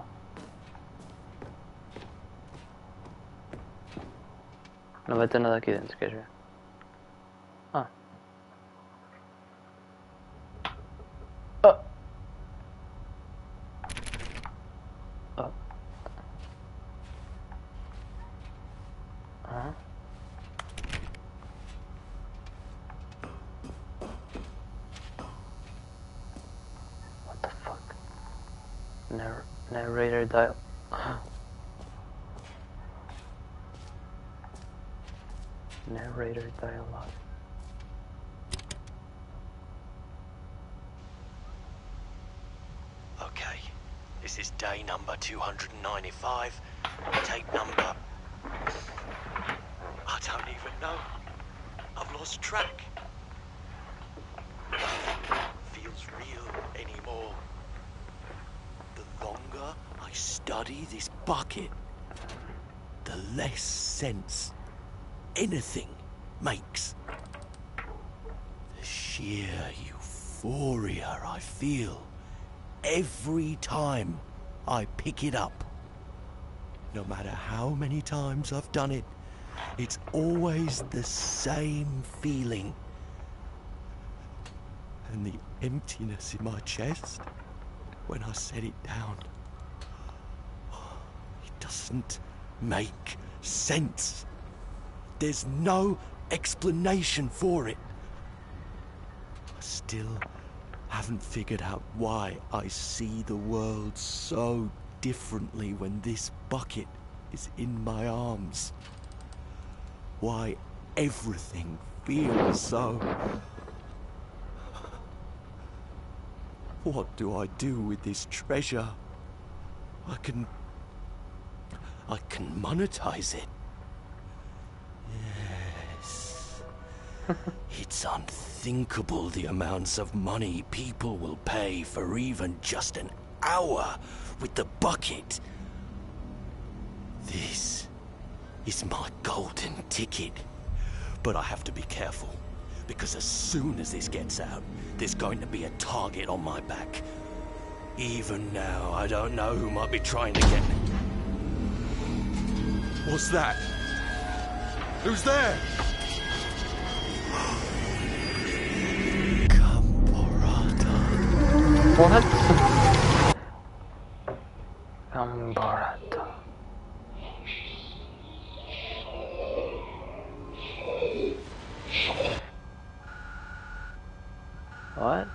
Não vai ter nada aqui dentro, queres ver? Ah. Ah. Ah. Ah. What the fuck? Narrator dial. Narrator dialogue. Okay, this is day number 295, tape number... I don't even know. I've lost track. Feels real anymore. The longer I study this bucket, the less sense anything makes. The sheer euphoria I feel every time I pick it up. No matter how many times I've done it, it's always the same feeling. And the emptiness in my chest when I set it down. It doesn't make sense. There's no explanation for it. I still haven't figured out why I see the world so differently when this bucket is in my arms. Why everything feels so... What do I do with this treasure? I can monetize it. Yes. It's unthinkable the amounts of money people will pay for even just an hour with the bucket. This is my golden ticket. But I have to be careful, because as soon as this gets out, there's going to be a target on my back. Even now, I don't know who might be trying to get me. What's that? Who's there? Camporata. What? Camporata. What?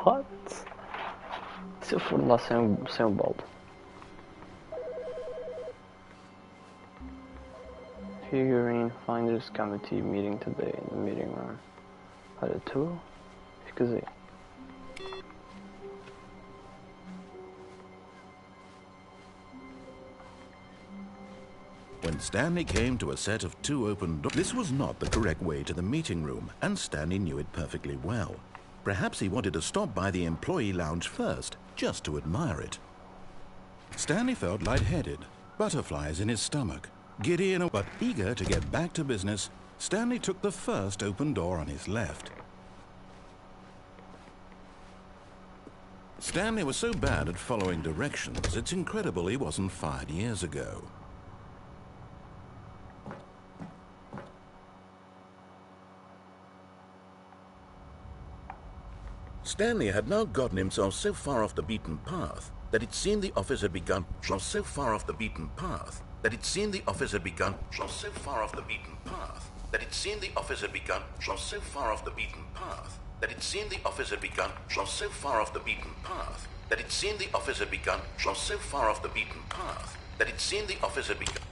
What? Se eu for lá sem o balde. Figurine Finders Committee meeting today in the meeting room. ep2? Esquisito. When Stanley came to a set of 2 open doors, this was not the correct way to the meeting room, and Stanley knew it perfectly well. Perhaps he wanted to stop by the employee lounge first, just to admire it. Stanley felt lightheaded, butterflies in his stomach. Giddy but eager to get back to business, Stanley took the first open door on his left. Stanley was so bad at following directions, it's incredible he wasn't fired years ago. Stanley had now gotten himself so far off the beaten path that it seemed the office had begun so far off the beaten path that it seemed the office had begun so far off the beaten path that it seemed the office had begun so far off the beaten path that it seemed the office had begun so far off the beaten path that it seemed the office had begun so far off the beaten path that it seemed the office had begun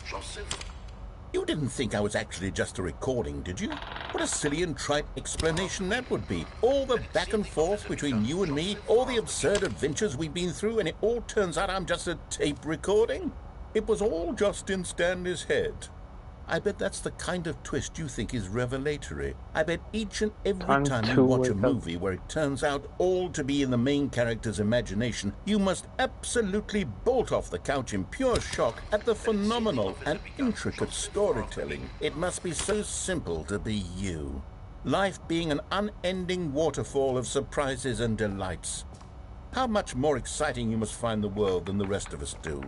so far. You didn't think I was actually just a recording, did you? What a silly and trite explanation that would be. All the back and forth between you and me, all the absurd adventures we've been through, and it all turns out I'm just a tape recording? It was all just in Stanley's head. I bet that's the kind of twist you think is revelatory. I bet each and every time to you watch a wake up. movie where it turns out all to be in the main character's imagination, you must absolutely bolt off the couch in pure shock at the phenomenal and intricate storytelling. It must be so simple to be you. Life being an unending waterfall of surprises and delights. How much more exciting you must find the world than the rest of us do.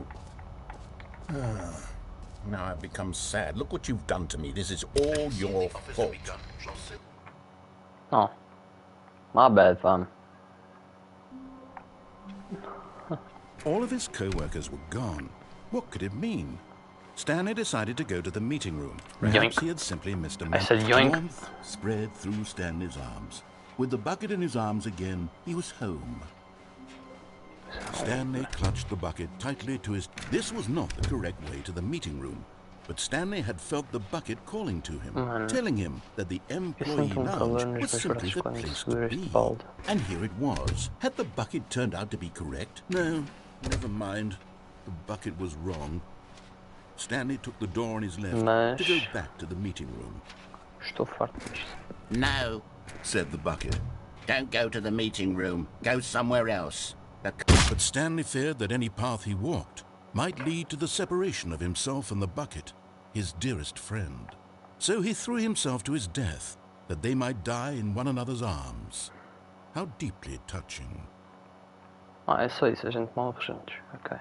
Now I've become sad. Look what you've done to me. This is all your fault. Oh. My bad, fam. All of his co-workers were gone. What could it mean? Stanley decided to go to the meeting room. Perhaps Yoink. he had simply missed a I moment. said yoink. Warmth spread through Stanley's arms. With the bucket in his arms again, he was home. Stanley clutched the bucket tightly to his... This was not the correct way to the meeting room, but Stanley had felt the bucket calling to him, telling him that the employee lounge was simply the place to be. And here it was. Had the bucket turned out to be correct? No, never mind. The bucket was wrong. Stanley took the door on his left to go back to the meeting room. No, said the bucket. Don't go to the meeting room. Go somewhere else. But Stanley feared that any path he walked might lead to the separation of himself and the bucket, his dearest friend. So he threw himself to his death, that they might die in one another's arms. How deeply touching. Ah, é só isso, a gente morre juntos. Ok.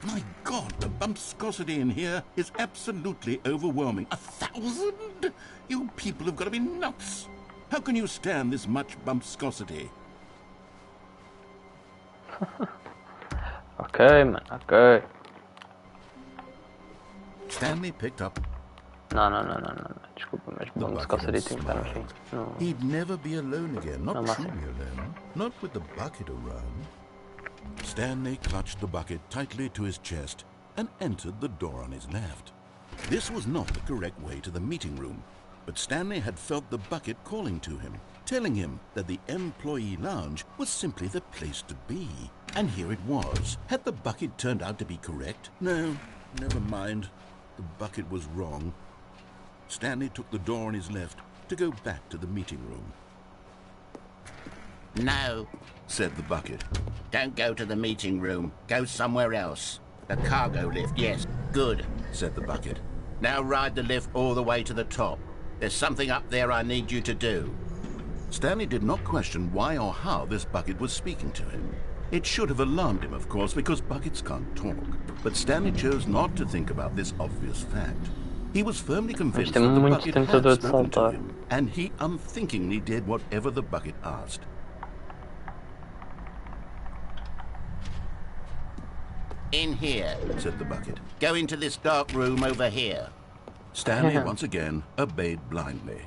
My God, the bumpscosity in here is absolutely overwhelming. 1,000? You people have got to be nuts. How can you stand this much bumpscosity? Ok, man, ok. Stanley picked up. Não. Desculpa, mas vamos calçar tem que estar no fim. Não. He'd never be alone again. Not No, truly alone. Not with the bucket around. Stanley clutched the bucket tightly to his chest and entered the door on his left. This was not the correct way to the meeting room, but Stanley had felt the bucket calling to him, telling him that the employee lounge was simply the place to be. And here it was. Had the bucket turned out to be correct? No, never mind. The bucket was wrong. Stanley took the door on his left to go back to the meeting room. No, said the bucket. Don't go to the meeting room. Go somewhere else. The cargo lift, yes. Good, said the bucket. Now ride the lift all the way to the top. There's something up there I need you to do. Stanley did not question why or how this bucket was speaking to him. It should have alarmed him, of course, because buckets can't talk. But Stanley chose not to think about this obvious fact. He was firmly convinced that the bucket had spoken to him, and he unthinkingly did whatever the bucket asked. In here, Said the bucket. go into this dark room over here. Stanley once again obeyed blindly.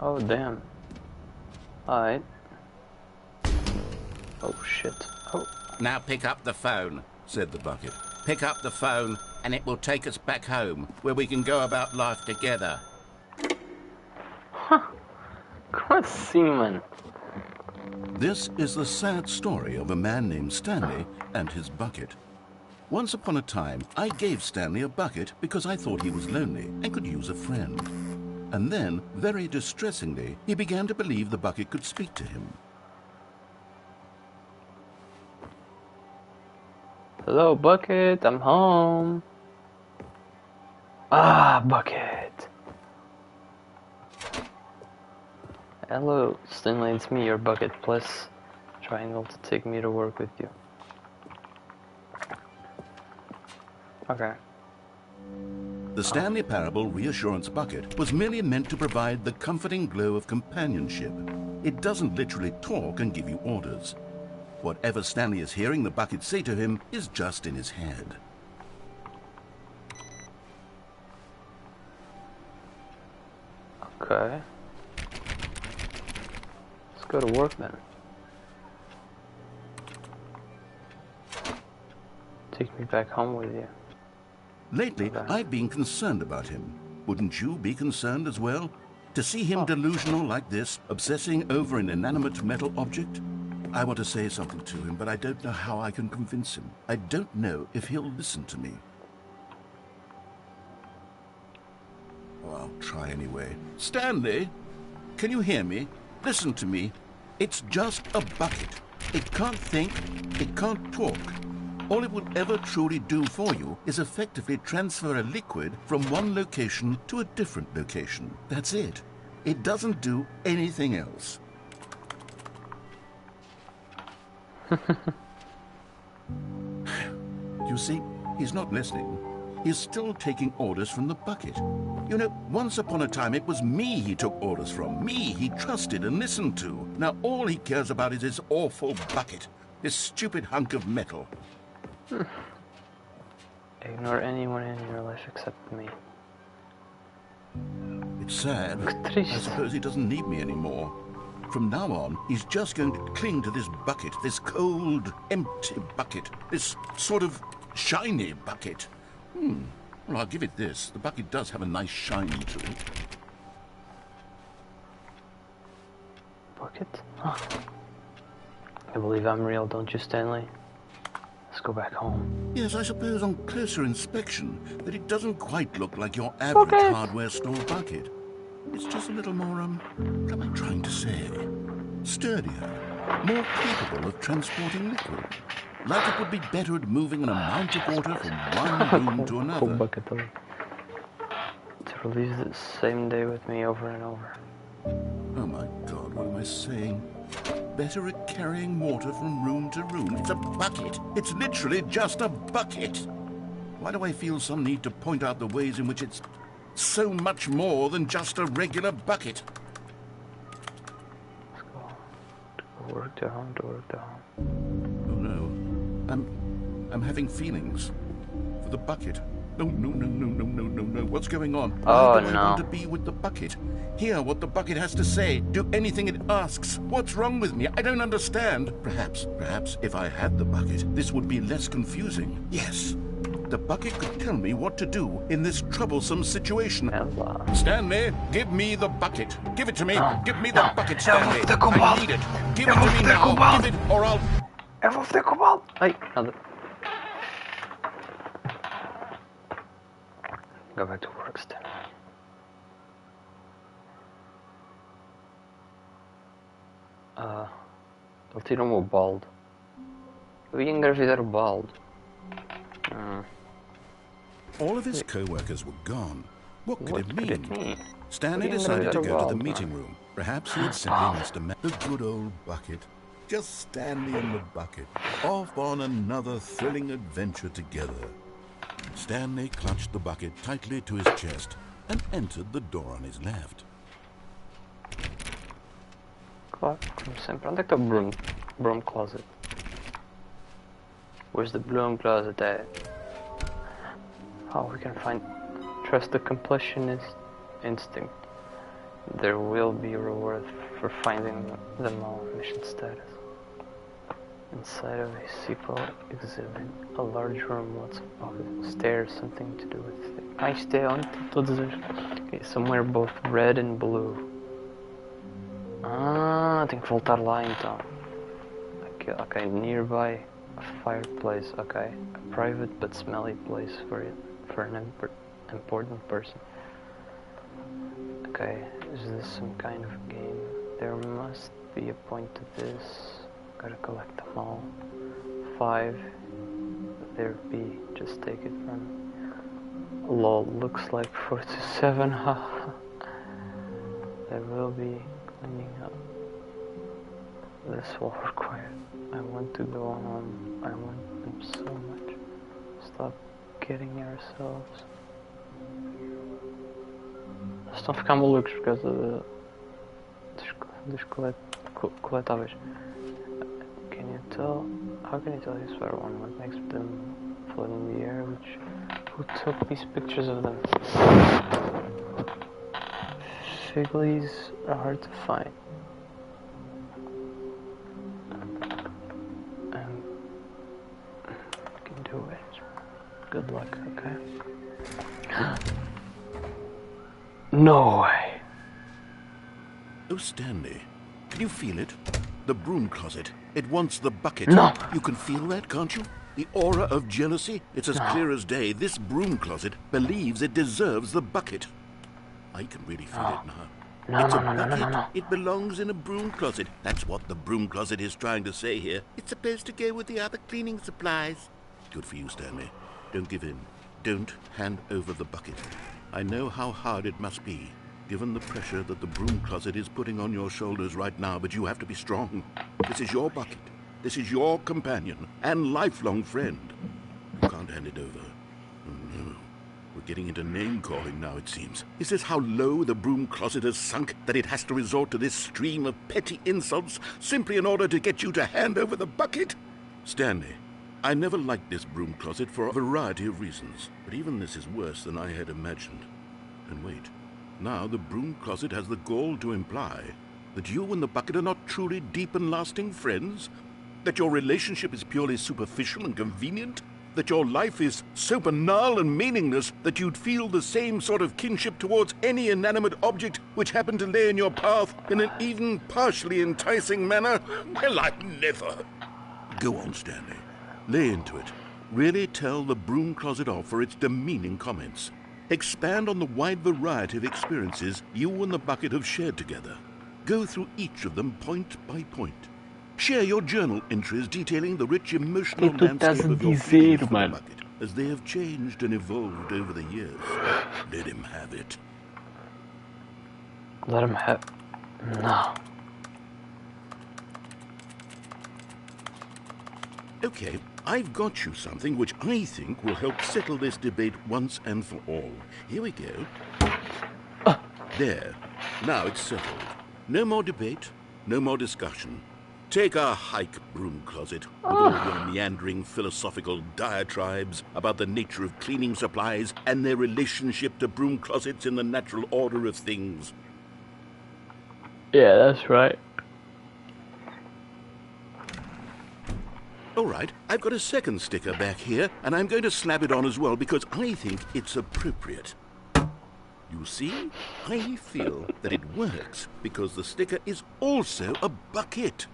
Oh, damn. Alright. Oh, shit. Oh. Now pick up the phone, Said the bucket. pick up the phone, and it will take us back home, where we can go about life together. Como assim, mano? This is the sad story of a man named Stanley and his bucket. Once upon a time, I gave Stanley a bucket because I thought he was lonely and could use a friend. And then, very distressingly, he began to believe the bucket could speak to him. Hello, Bucket, I'm home. Ah, Bucket. Hello, Stanley, it's me, your Bucket, plus triangle to take me to work with you. Okay. The Stanley Parable Reassurance Bucket was merely meant to provide the comforting glow of companionship. It doesn't literally talk and give you orders. Whatever Stanley is hearing the bucket say to him is just in his head. Okay. Let's go to work then. Take me back home with you. Lately, I've been concerned about him. Wouldn't you be concerned as well? To see him delusional like this, obsessing over an inanimate metal object? I want to say something to him, but I don't know how I can convince him. I don't know if he'll listen to me. Oh, I'll try anyway. Stanley, can you hear me? Listen to me. It's just a bucket. It can't think, it can't talk. All it will ever truly do for you is effectively transfer a liquid from one location to a different location. That's it. It doesn't do anything else. You see, he's not listening. He's still taking orders from the bucket. You know, once upon a time it was me he took orders from. Me he trusted and listened to. Now all he cares about is his awful bucket. This stupid hunk of metal. Ignore anyone in your life except me. It's sad. Triste. I suppose he doesn't need me anymore. From now on, he's just going to cling to this bucket, this cold, empty bucket, this sort of shiny bucket. Well, I'll give it this. The bucket does have a nice shine to it. Bucket? Huh. I believe I'm real, don't you, Stanley? Let's go back home. Yes, I suppose on closer inspection that it doesn't quite look like your average hardware store bucket. It's just a little more, what am I trying to say? Sturdier, more capable of transporting liquid. Like it would be better at moving an amount of water from one room to another. Bucket to release the same day with me over and over. Oh my God, what am I saying? Better at carrying water from room to room. It's a bucket. It's literally just a bucket. Why do I feel some need to point out the ways in which it's so much more than just a regular bucket? Let's go. To work to home, to work to home. Oh no. I'm having feelings for the bucket. No. What's going on? Why do I want to be with the bucket? Hear what the bucket has to say. Do anything it asks. What's wrong with me? I don't understand. Perhaps if I had the bucket, this would be less confusing. Yes. The bucket could tell me what to do in this troublesome situation. Stanley, give me the bucket. Give it to me. Give me the bucket, Stanley. I need it. Give it to me now. Give it, or I'll... Erf de kobalt! Hey, go back to work, Stanley. Ele tirou-me o balde. Eu ia engravidar o balde. All of his co-workers were gone. What could it mean? Stanley decided to go to the meeting room. Perhaps he had simply missed the good old bucket. Just Stanley and the bucket, off on another thrilling adventure together. Stanley clutched the bucket tightly to his chest and entered the door on his left. Claro, como sempre. Onde é que está o broom closet? Where's the broom closet at? Oh, we can find... Trust the completionist instinct. There will be a reward for finding them all. Mission status. Inside of a sequel exhibit, a large room, lots of pockets, stairs, something to do with it. I stay on todas as... Okay, somewhere both red and blue. Ah, tenho que voltar lá então. Okay, nearby a fireplace. Okay, a private but smelly place for an important person. Okay, is this some kind of game? There must be a point to this. Gotta collect them all. 5. There be. Just take it from me. Lol, looks like 4 to 7. Haha. There will be cleaning up. This will require. I want to go home. I want them so much. Stop kidding ourselves. Estão a ficar malucos por causa dos coletáveis. Can you tell? How can you tell who's better one? What makes them float in the air? Who took these pictures of them? Figlies are hard to find. And you can do it. Good luck, okay? No way. Oh, Stanley, can you feel it? The broom closet. It wants the bucket. No. You can feel that, can't you? The aura of jealousy? It's as clear as day. This broom closet believes it deserves the bucket. I can really feel it now. It's a bucket. It belongs in a broom closet. That's what the broom closet is trying to say here. It's supposed to go with the other cleaning supplies. Good for you, Stanley. Don't give in. Don't hand over the bucket. I know how hard it must be, given the pressure that the broom closet is putting on your shoulders right now, but you have to be strong. This is your bucket. This is your companion and lifelong friend. You can't hand it over. Oh, no. We're getting into name-calling now, it seems. Is this how low the broom closet has sunk, that it has to resort to this stream of petty insults simply in order to get you to hand over the bucket? Stanley, I never liked this broom closet for a variety of reasons, but even this is worse than I had imagined. And wait, now the broom closet has the gall to imply that you and the bucket are not truly deep and lasting friends? That your relationship is purely superficial and convenient? That your life is so banal and meaningless that you'd feel the same sort of kinship towards any inanimate object which happened to lay in your path in an even partially enticing manner? Well, I'd never. Go on, Stanley. Lay into it. Really tell the broom closet off for its demeaning comments. Expand on the wide variety of experiences you and the bucket have shared together. Go through each of them point by point. Share your journal entries detailing the rich emotional landscape of your feelings for the bucket, as they have changed and evolved over the years. Let him have it. Let him have... No. Okay, I've got you something which I think will help settle this debate once and for all. Here we go. There. Now it's settled. No more debate, no more discussion. Take a hike, broom closet, with all your meandering philosophical diatribes about the nature of cleaning supplies and their relationship to broom closets in the natural order of things. Yeah, that's right. All right, I've got a second sticker back here, and I'm going to slap it on as well because I think it's appropriate. You see, I feel that it works because the sticker is also a bucket.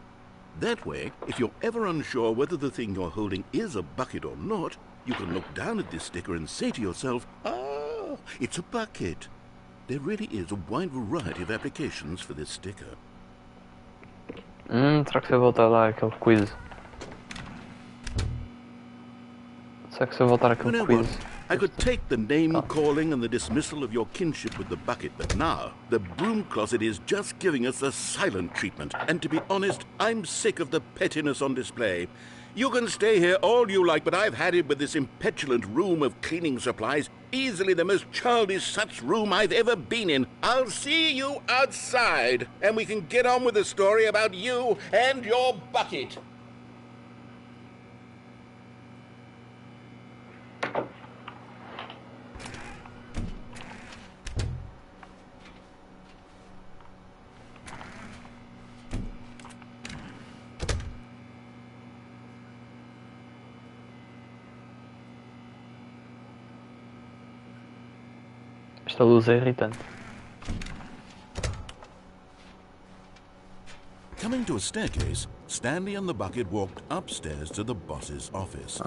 That way, if you're ever unsure whether the thing you're holding is a bucket or not, you can look down at this sticker and say to yourself, ah, it's a bucket. There really is a wide variety of applications for this sticker. Será que você voltar lá aquele quiz? Será que você voltar You aquele know quiz? what? I could take the name-calling and the dismissal of your kinship with the bucket, but now the broom closet is just giving us the silent treatment. And to be honest, I'm sick of the pettiness on display. You can stay here all you like, but I've had it with this impetulant room of cleaning supplies. Easily the most childish such room I've ever been in. I'll see you outside, and we can get on with the story about you and your bucket. Esta luz é irritante. Coming to a staircase, Stanley and the bucket walked upstairs to the boss's office.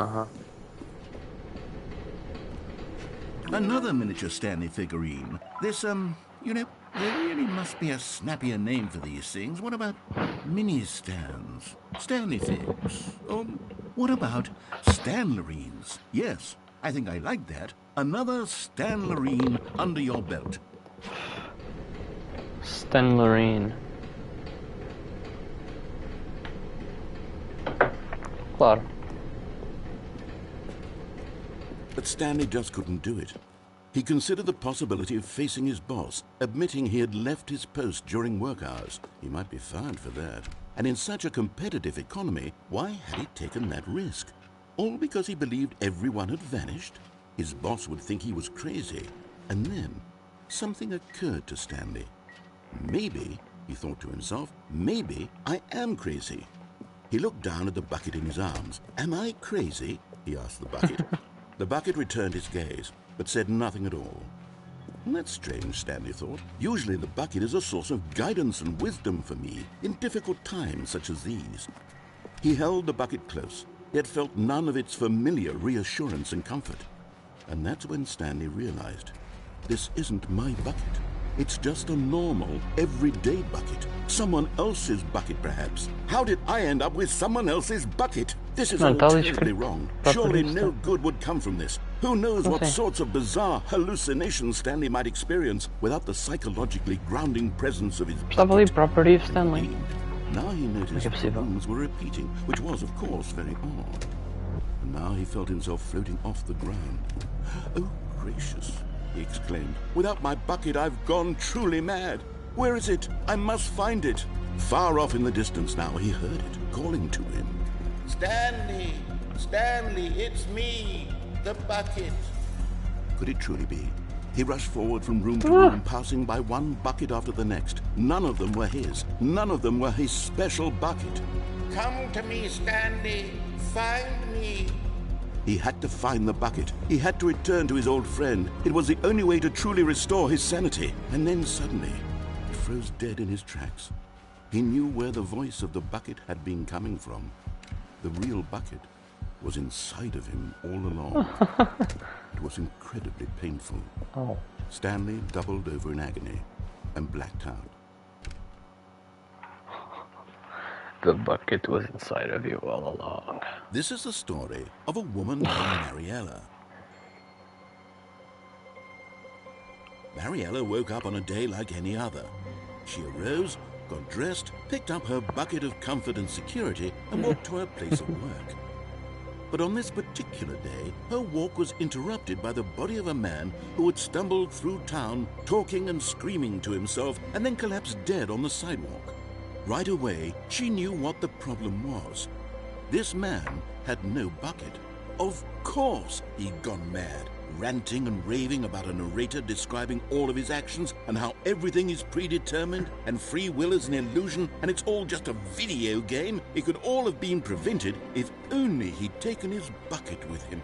Another miniature Stanley figurine. This, you know, there really must be a snappier name for these things. What about mini-stands? Stanley figs? Or what about Stanlerines? Yes, I think I like that. Another Stanlerine under your belt. Stanlerine. Claro. But Stanley just couldn't do it. He considered the possibility of facing his boss, admitting he had left his post during work hours. He might be fired for that. And in such a competitive economy, why had he taken that risk? All because he believed everyone had vanished? His boss would think he was crazy. And then, something occurred to Stanley. Maybe, he thought to himself, maybe I am crazy. He looked down at the bucket in his arms. Am I crazy? He asked the bucket. The bucket returned his gaze, but said nothing at all. That's strange, Stanley thought. Usually the bucket is a source of guidance and wisdom for me in difficult times such as these. He held the bucket close, yet felt none of its familiar reassurance and comfort. And that's when Stanley realized, this isn't my bucket. It's just a normal, everyday bucket. Someone else's bucket, perhaps. How did I end up with someone else's bucket? This is all terribly wrong. Surely no good would come from this. Who knows what sorts of bizarre hallucinations Stanley might experience without the psychologically grounding presence of his bucket. Property of Stanley. Now he noticed the rooms were repeating, which was, of course, very odd. And now he felt himself floating off the ground. Oh, gracious, he exclaimed. Without my bucket, I've gone truly mad. Where is it? I must find it. Far off in the distance now, he heard it, calling to him. Stanley! Stanley, it's me! The bucket! Could it truly be? He rushed forward from room to room, passing by one bucket after the next. None of them were his. None of them were his special bucket. Come to me, Stanley! Find me! He had to find the bucket. He had to return to his old friend. It was the only way to truly restore his sanity. And then suddenly, he froze dead in his tracks. He knew where the voice of the bucket had been coming from. The real bucket was inside of him all along. It was incredibly painful. Oh. Stanley doubled over in agony and blacked out. The bucket was inside of you all along. This is the story of a woman named Mariella. Mariella woke up on a day like any other. She arose, got dressed, picked up her bucket of comfort and security, and walked to her place of work. But on this particular day, her walk was interrupted by the body of a man who had stumbled through town, talking and screaming to himself, and then collapsed dead on the sidewalk. Right away, she knew what the problem was. This man had no bucket. Of course he'd gone mad, ranting and raving about a narrator describing all of his actions and how everything is predetermined and free will is an illusion and it's all just a video game. It could all have been prevented if only he'd taken his bucket with him.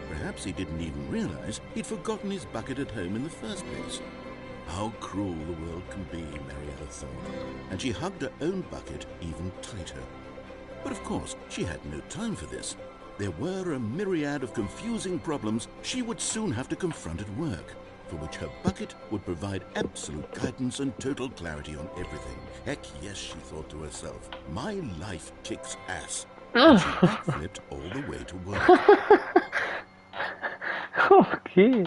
Perhaps he didn't even realize he'd forgotten his bucket at home in the first place. How cruel the world can be, Mariella thought, and she hugged her own bucket even tighter. But of course, she had no time for this. There were a myriad of confusing problems she would soon have to confront at work, for which her bucket would provide absolute guidance and total clarity on everything. Heck yes, she thought to herself, my life kicks ass. And she backflipped all the way to work. Okay.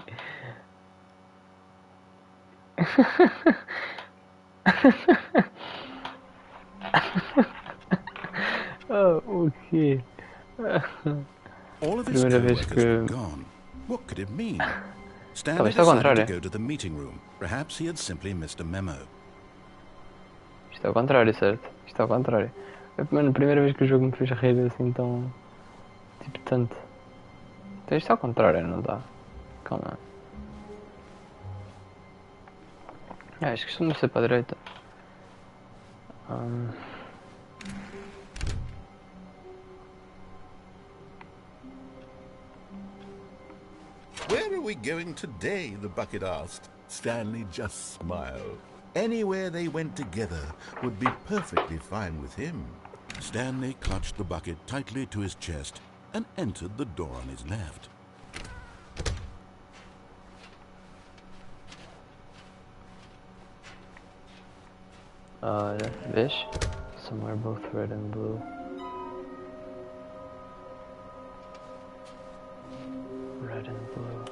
Oh, okay. All of his co-workers were gone. What could it mean? Stanley decided to go to the meeting room. Perhaps he had simply missed a memo. Isto é ao contrário, certo? Isto é ao contrário. É a primeira vez que o jogo me fez rir assim tão... tipo tanto. Então isto é ao contrário, não dá? Calma. Acho que costuma ser para a direita. Where are we going today? The bucket asked. Stanley just smiled. Anywhere they went together would be perfectly fine with him. Stanley clutched the bucket tightly to his chest and entered the door on his left. Fish? Somewhere both red and blue. Red and blue.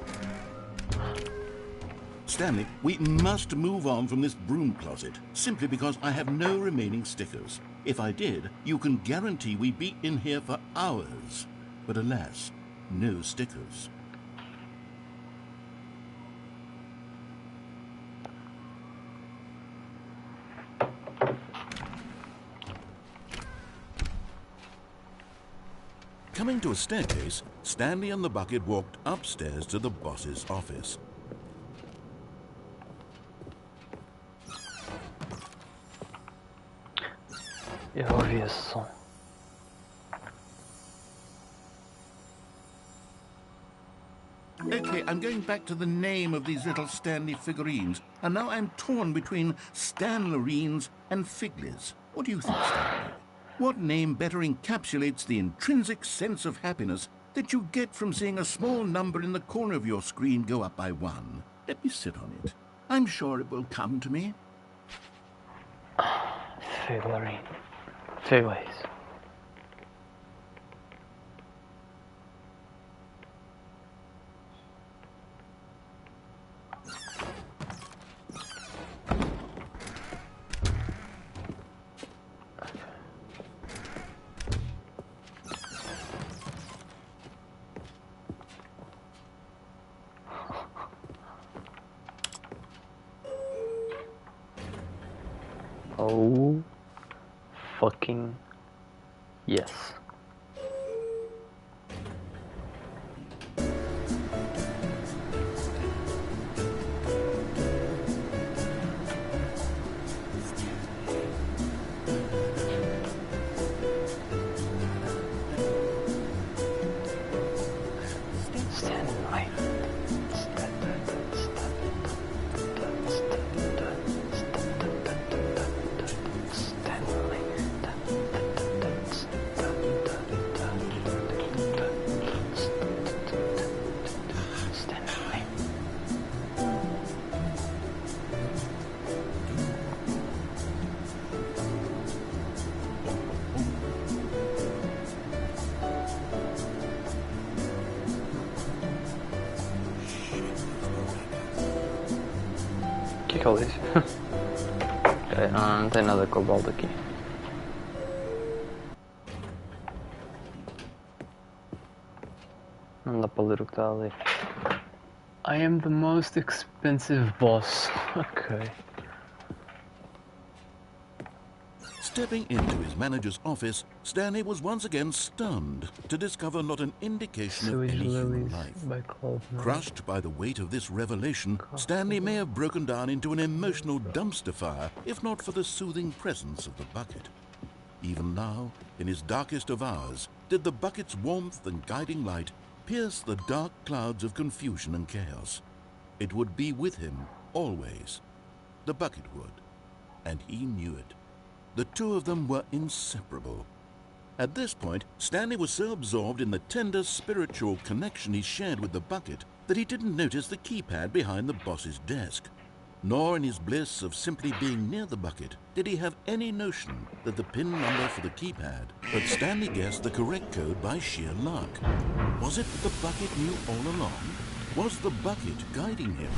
Stanley, we must move on from this broom closet, simply because I have no remaining stickers. If I did, you can guarantee we'd be in here for hours. But alas, no stickers. Coming to a staircase, Stanley and the bucket walked upstairs to the boss's office. Eu ouvi esse som. Okay, I'm going back to the name of these little Stanley figurines, and now I'm torn between Stanlerines and Figlers. What do you think, Stanley? What name better encapsulates the intrinsic sense of happiness that you get from seeing a small number in the corner of your screen go up by 1? Let me sit on it. I'm sure it will come to me. Figurine. Figways. Oh, fucking yes. O que é que ele disse? Ok, não tem nada com o balde aqui. Não dá para ler o que está ali. I am the most expensive boss. Okay. Stepping into his manager's office, Stanley was once again stunned to discover not an indication of Sewage any human lilies life. by Claude. Crushed by the weight of this revelation, Stanley may have broken down into an emotional dumpster fire if not for the soothing presence of the bucket. Even now, in his darkest of hours, did the bucket's warmth and guiding light pierce the dark clouds of confusion and chaos. It would be with him always. The bucket would, and he knew it. The two of them were inseparable. At this point, Stanley was so absorbed in the tender spiritual connection he shared with the bucket that he didn't notice the keypad behind the boss's desk. Nor in his bliss of simply being near the bucket did he have any notion that the PIN number for the keypad, but Stanley guessed the correct code by sheer luck. Was it that the bucket knew all along? Was the bucket guiding him?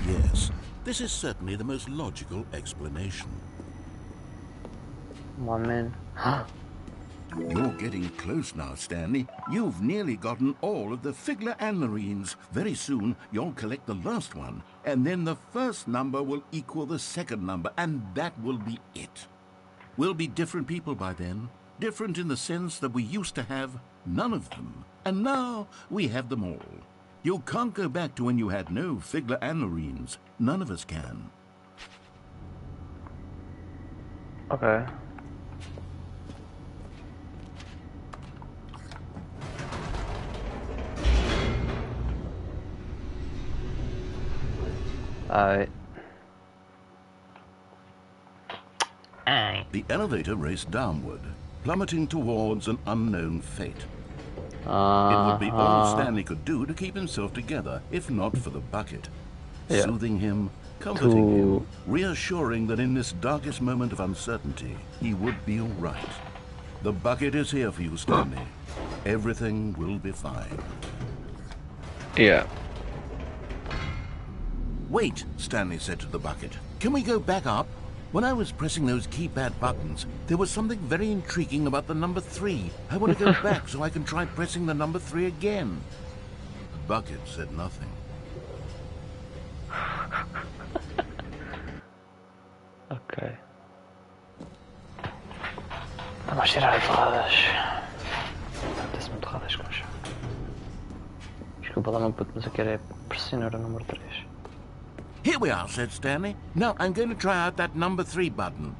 Yes, this is certainly the most logical explanation. One man. You're getting close now, Stanley. You've nearly gotten all of the Figler Anmarines. Very soon, you'll collect the last one, and then the first number will equal the second number, and that will be it. We'll be different people by then. Different in the sense that we used to have none of them, and now we have them all. You can't go back to when you had no Figler Anmarines. None of us can. Okay. The elevator raced downward, plummeting towards an unknown fate. It would be all Stanley could do to keep himself together, if not for the bucket. Yeah. Soothing him, comforting him, reassuring that in this darkest moment of uncertainty, he would be all right. The bucket is here for you, Stanley. Everything will be fine. Yeah. Wait, Stanley said to the bucket. Can we go back up? When I was pressing those keypad buttons, there was something very intriguing about the number 3. I want to go back so I can try pressing the number 3 again. The bucket said nothing. Ok. Vamos tirar as torradas. Apetece-me torradas com chá. Desculpa lá, meu puto, mas eu quero é pressionar o número 3. Here we are, said Stanley. Now I'm going to try out that number 3 button.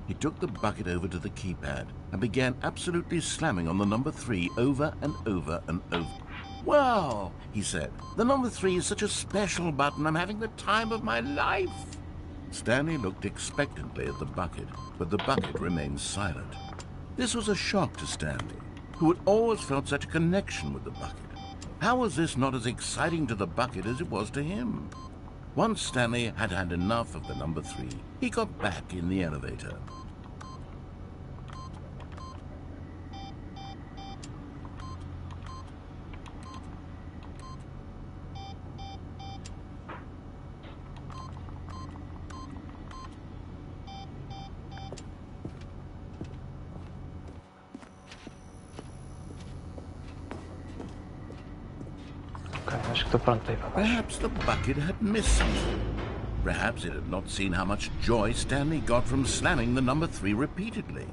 He took the bucket over to the keypad and began absolutely slamming on the number 3 over and over and over. Well, he said, the number 3 is such a special button. I'm having the time of my life. Stanley looked expectantly at the bucket, but the bucket remained silent. This was a shock to Stanley, who had always felt such a connection with the bucket. How was this not as exciting to the bucket as it was to him? Once Stanley had had enough of the number 3, he got back in the elevator. Acho que estou pronto para ir para baixo. Perhaps the bucket had missed something. Perhaps it had not seen how much joy Stanley got from slamming the number 3 repeatedly.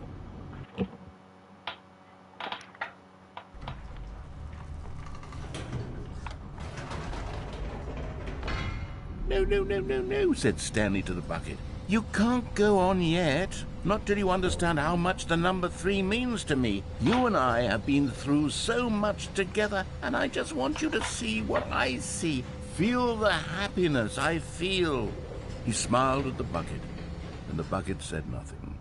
No, said Stanley to the bucket. You can't go on yet, not till you understand how much the number 3 means to me. You and I have been through so much together, and I just want you to see what I see. Feel the happiness I feel. He smiled at the bucket, and the bucket said nothing.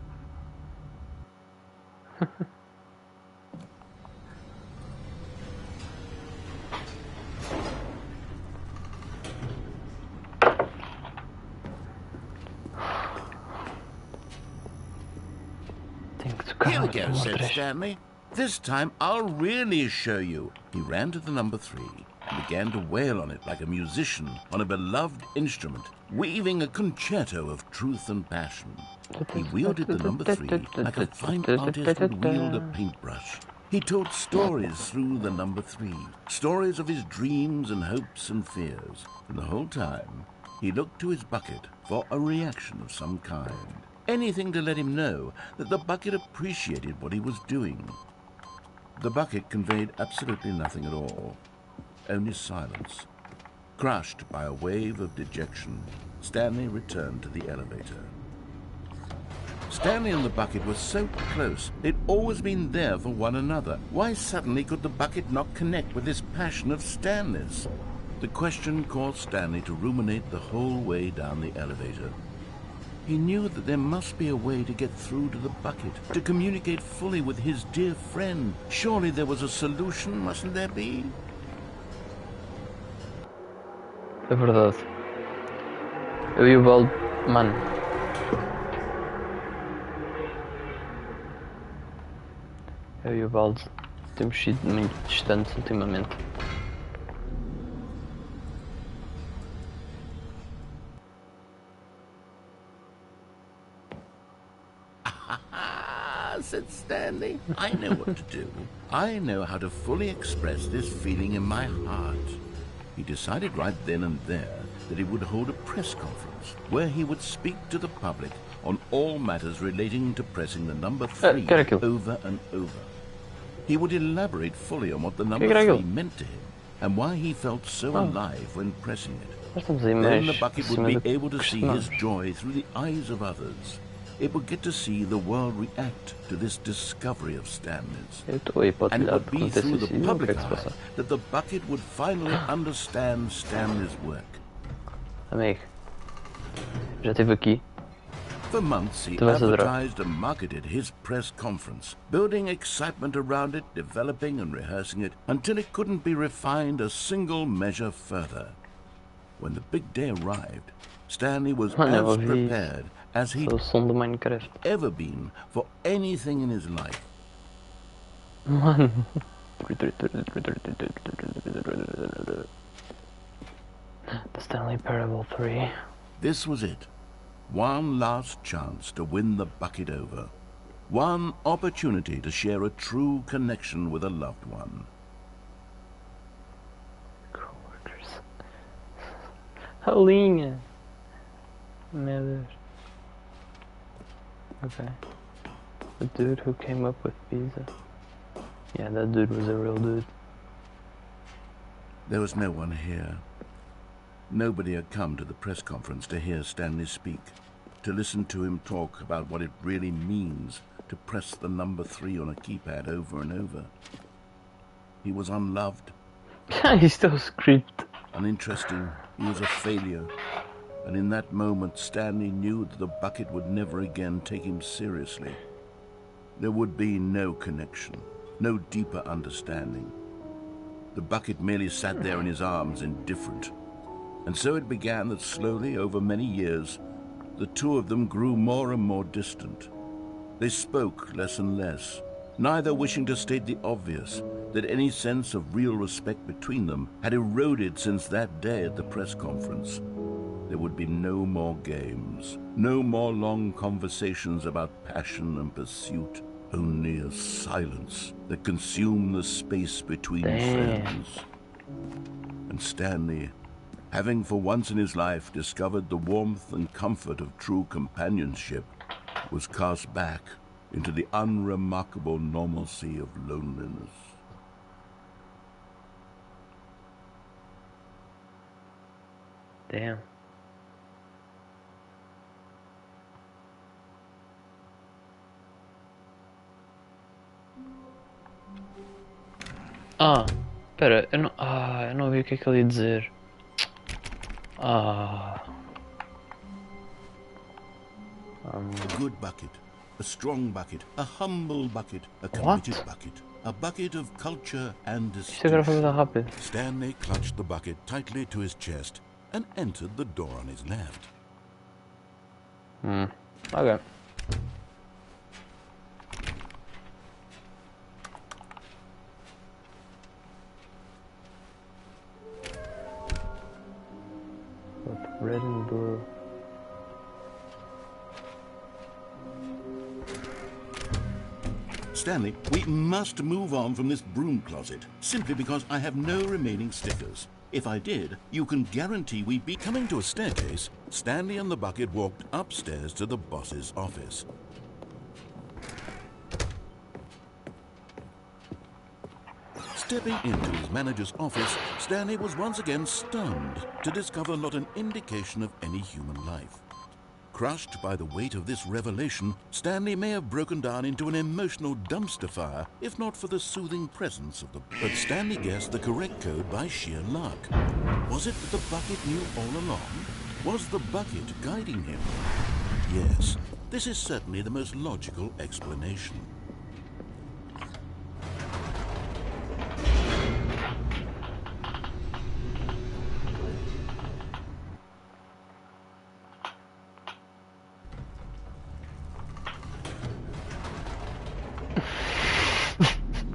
Here we go, said Stanley. This time I'll really show you. He ran to the number 3 and began to wail on it like a musician on a beloved instrument, weaving a concerto of truth and passion. He wielded the number 3 like a fine artist would wield a paintbrush. He told stories through the number 3, stories of his dreams and hopes and fears. And the whole time, he looked to his bucket for a reaction of some kind. Anything to let him know that the bucket appreciated what he was doing. The bucket conveyed absolutely nothing at all, only silence. Crushed by a wave of dejection, Stanley returned to the elevator. Stanley and the bucket were so close, they'd always been there for one another. Why suddenly could the bucket not connect with this passion of Stanley's? The question caused Stanley to ruminate the whole way down the elevator. He knew that there must be a way to get through to the bucket, to communicate fully with his dear friend. Surely there was a solution, mustn't there be? É verdade. Eu e o Baldo, mano. Eu e o Baldo temos sido muito distantes ultimamente. Said Stanley. I know what to do. I know how to fully express this feeling in my heart. He decided right then and there that he would hold a press conference where he would speak to the public on all matters relating to pressing the number 3 over and over. He would elaborate fully on what the number 3 meant to him and why he felt so alive when pressing it. Then the bucket would be able to see his joy through the eyes of others. It would get to see the world react to this discovery of Stanley's. And it would be through the public eye that the bucket would finally understand Stanley's work. Amigo, já esteve aqui. For months he advertised and marketed his press conference, building excitement around it, developing and rehearsing it, until it couldn't be refined a single measure further. When the big day arrived, Stanley was as prepared as he'd ever been for anything in his life. Mano. The Stanley Parable 3. This was it. One last chance to win the bucket over. One opportunity to share a true connection with a loved one. Coworkers. Ralinha. Meu Deus. Okay. The dude who came up with pizza. Yeah, that dude was a real dude. There was no one here. Nobody had come to the press conference to hear Stanley speak, to listen to him talk about what it really means to press the number 3 on a keypad over and over. He was unloved, He still screamed. Uninteresting, he was a failure. And in that moment, Stanley knew that the bucket would never again take him seriously. There would be no connection, no deeper understanding. The bucket merely sat there in his arms, indifferent. And so it began that slowly, over many years, the two of them grew more and more distant. They spoke less and less, neither wishing to state the obvious, that any sense of real respect between them had eroded since that day at the press conference. There would be no more games, no more long conversations about passion and pursuit, only a silence that consumed the space between friends. And Stanley, having for once in his life discovered the warmth and comfort of true companionship, was cast back into the unremarkable normalcy of loneliness. Damn. Espera, eu não vi o que é que ele ia dizer. A good bucket, a strong bucket, a humble bucket, a committed bucket, a bucket of culture and Isto agora foi distinction. muito rápido. Stanley clutched the bucket tightly to his chest and entered the door on his left. Ok. Red and blue. Stanley, we must move on from this broom closet, simply because I have no remaining stickers. If I did, you can guarantee we'd be... Coming to a staircase, Stanley and the bucket walked upstairs to the boss's office. Stepping into his manager's office, Stanley was once again stunned to discover not an indication of any human life. Crushed by the weight of this revelation, Stanley may have broken down into an emotional dumpster fire, if not for the soothing presence of the... But Stanley guessed the correct code by sheer luck. Was it that the bucket knew all along? Was the bucket guiding him? Yes, this is certainly the most logical explanation.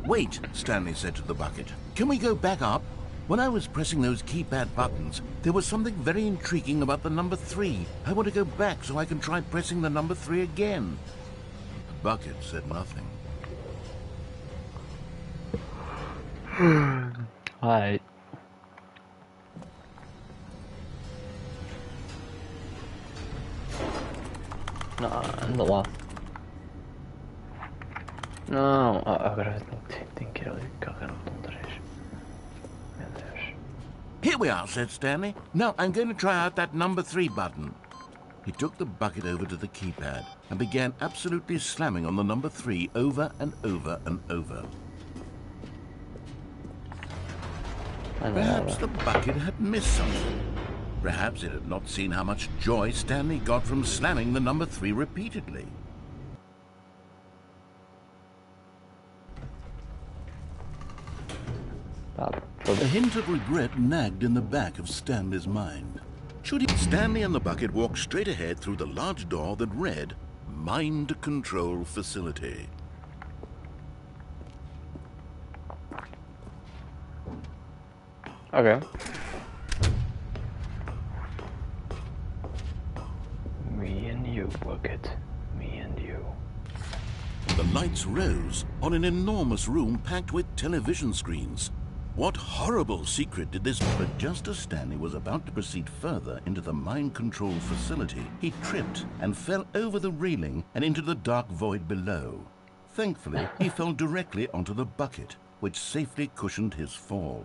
Wait, Stanley said to the bucket. Can we go back up? When I was pressing those keypad buttons, there was something very intriguing about the number 3. I want to go back so I can try pressing the number 3 again. The bucket said nothing. Right. Não, anda lá. Não, agora tem que ir ali carregar no botão 3. Meu Deus. Here we are, said Stanley. Now I'm going to try out that number 3 button. He took the bucket over to the keypad and began absolutely slamming on the number 3 over and over and over. Perhaps the bucket had missed something. Perhaps it had not seen how much joy Stanley got from slamming the number 3 repeatedly. A hint of regret nagged in the back of Stanley's mind. Should he... Stanley and the bucket walked straight ahead through the large door that read, Mind Control Facility. Okay. Me and you, bucket. Me and you. The lights rose on an enormous room packed with television screens. What horrible secret did this... But just as Stanley was about to proceed further into the mind control facility, he tripped and fell over the railing and into the dark void below. Thankfully, he fell directly onto the bucket, which safely cushioned his fall.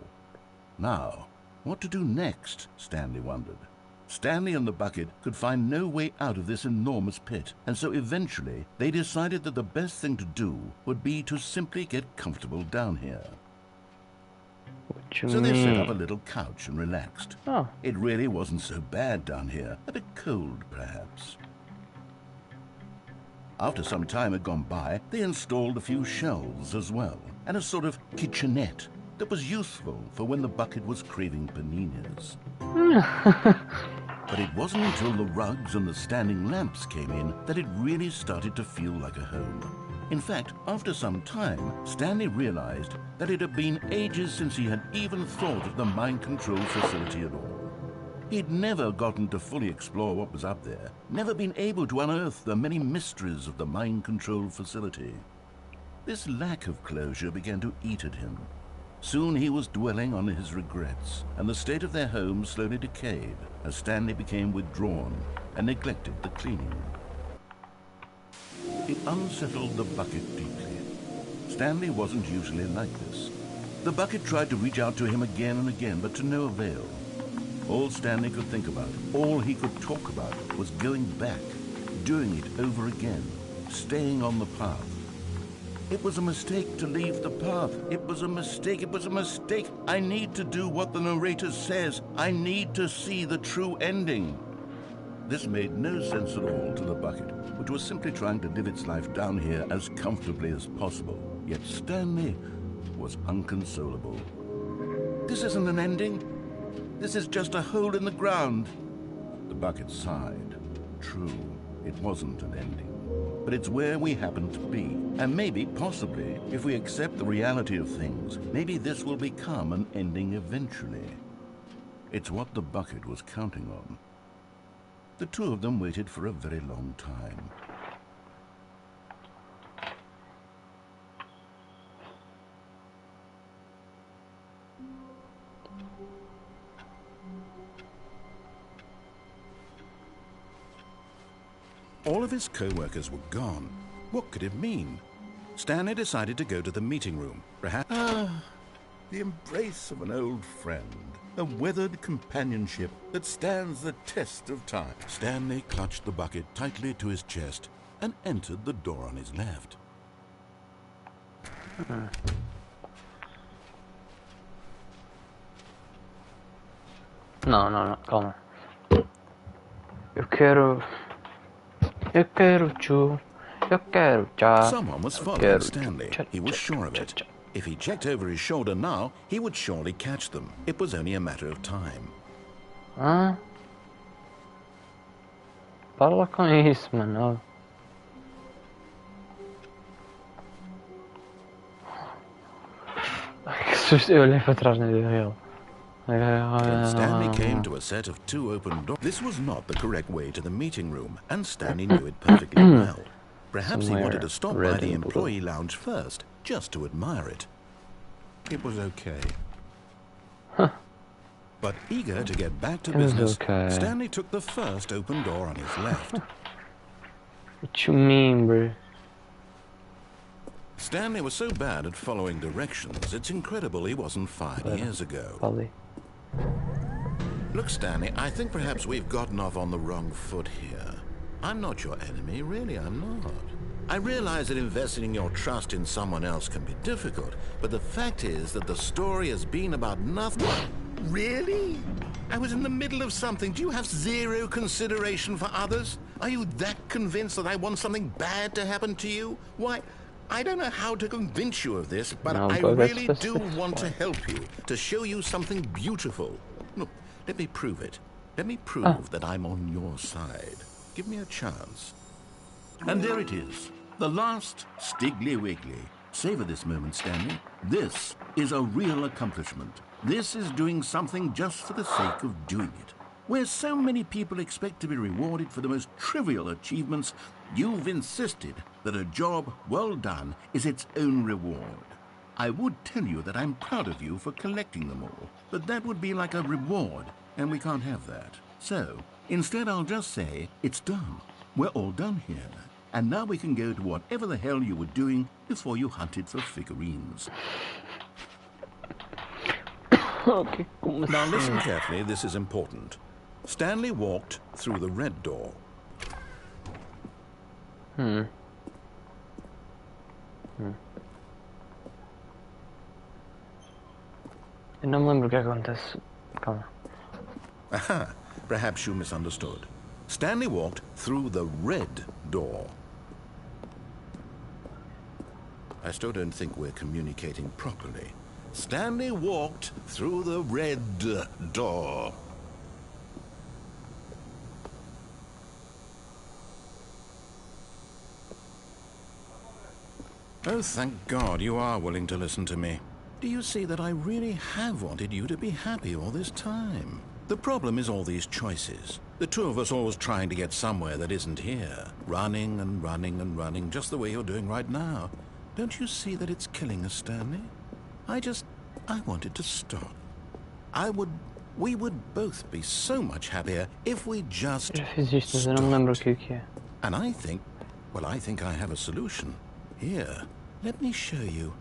Now, what to do next, Stanley wondered. Stanley and the bucket could find no way out of this enormous pit, and so eventually they decided that the best thing to do would be to simply get comfortable down here. So they set up a little couch and relaxed. Oh. It really wasn't so bad down here. A bit cold, perhaps. After some time had gone by, they installed a few shelves as well, and a sort of kitchenette that was useful for when the bucket was craving paninis. But it wasn't until the rugs and the standing lamps came in that it really started to feel like a home. In fact, after some time, Stanley realized that it had been ages since he had even thought of the mind control facility at all. He'd never gotten to fully explore what was up there, never been able to unearth the many mysteries of the mind control facility. This lack of closure began to eat at him. Soon he was dwelling on his regrets, and the state of their home slowly decayed as Stanley became withdrawn and neglected the cleaning. It unsettled the bucket deeply. Stanley wasn't usually like this. The bucket tried to reach out to him again and again, but to no avail. All Stanley could think about, all he could talk about, was going back, doing it over again, staying on the path. It was a mistake to leave the path. It was a mistake. It was a mistake. I need to do what the narrator says. I need to see the true ending. This made no sense at all to the bucket, which was simply trying to live its life down here as comfortably as possible. Yet Stanley was unconsolable. This isn't an ending. This is just a hole in the ground. The bucket sighed. True, it wasn't an ending. But it's where we happen to be. And maybe, possibly, if we accept the reality of things, maybe this will become an ending eventually. It's what the bucket was counting on. The two of them waited for a very long time. All of his co-workers were gone. What could it mean? Stanley decided to go to the meeting room. Perhaps... The embrace of an old friend. A weathered companionship that stands the test of time. Stanley clutched the bucket tightly to his chest and entered the door on his left. No, calma. Eu quero já. Someone was following Stanley. He was sure of it. If he checked over his shoulder now, he would surely catch them. It was only a matter of time. Hã? Para com isso, mano. Ai, que susto. Eu olhei para trás na vida real. When Stanley came to a set of two open doors, this was not the correct way to the meeting room, and Stanley knew it perfectly well. Perhaps he wanted to stop by the employee lounge first, just to admire it. It was okay. But eager to get back to business, Stanley took the first open door on his left. What you mean, bro? Stanley was so bad at following directions, it's incredible he wasn't fired years ago. Probably. Look, Stanley, I think perhaps we've gotten off on the wrong foot here. I'm not your enemy, really, I'm not. I realize that investing your trust in someone else can be difficult, but the fact is that the story has been about nothing. Really? I was in the middle of something. Do you have zero consideration for others? Are you that convinced that I want something bad to happen to you? Why, I don't know how to convince you of this, but I really do want to help you, to show you something beautiful. Look, let me prove it. Let me prove that I'm on your side. Give me a chance. And there it is. The last Stiggly Wiggly. Savor this moment, Stanley. This is a real accomplishment. This is doing something just for the sake of doing it. Where so many people expect to be rewarded for the most trivial achievements, you've insisted that a job well done is its own reward. I would tell you that I'm proud of you for collecting them all, but that would be like a reward, and we can't have that. So, instead I'll just say, it's done. We're all done here. And now we can go to whatever the hell you were doing before you hunted for figurines. Now listen carefully, this is important. Stanley walked through the red door. Eu não me lembro o que acontece. Calma. Aha, perhaps you misunderstood. Stanley walked through the red door. I still don't think we're communicating properly. Stanley walked through the red door. Oh, thank God you are willing to listen to me. Do you see that I really have wanted you to be happy all this time? The problem is all these choices. The two of us always trying to get somewhere that isn't here. Running and running and running, just the way you're doing right now. Don't you see that it's killing us, Stanley? I wanted to stop. We would both be so much happier if we just Já fiz isto, mas eu não me lembro o que é. And I think I have a solution. Here, let me show you.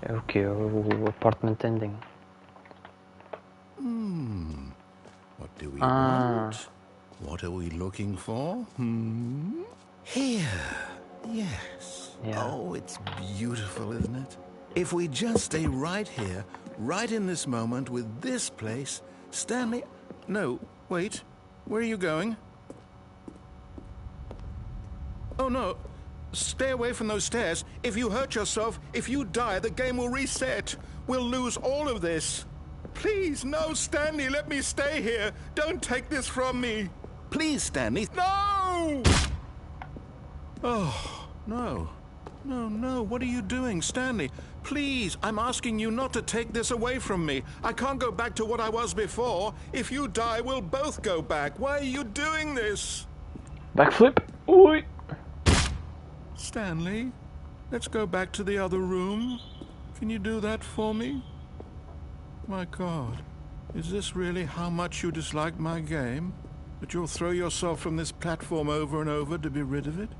É o que? O apartment ending. What do we want? What are we looking for? Here. Yes. Yeah. Oh, it's beautiful, isn't it? If we just stay right here, right in this moment with this place, Stanley... No, wait. Where are you going? Oh, no. Stay away from those stairs. If you hurt yourself, if you die, the game will reset. We'll lose all of this. Please, no, Stanley, let me stay here. Don't take this from me. Please, Stanley. No! Oh, no. No, what are you doing, Stanley? Please, I'm asking you not to take this away from me. I can't go back to what I was before. If you die, we'll both go back. Why are you doing this? Backflip? Oi! Stanley, let's go back to the other room. Can you do that for me? My God, is this really how much you dislike my game? That you'll throw yourself from this platform over and over to be rid of it?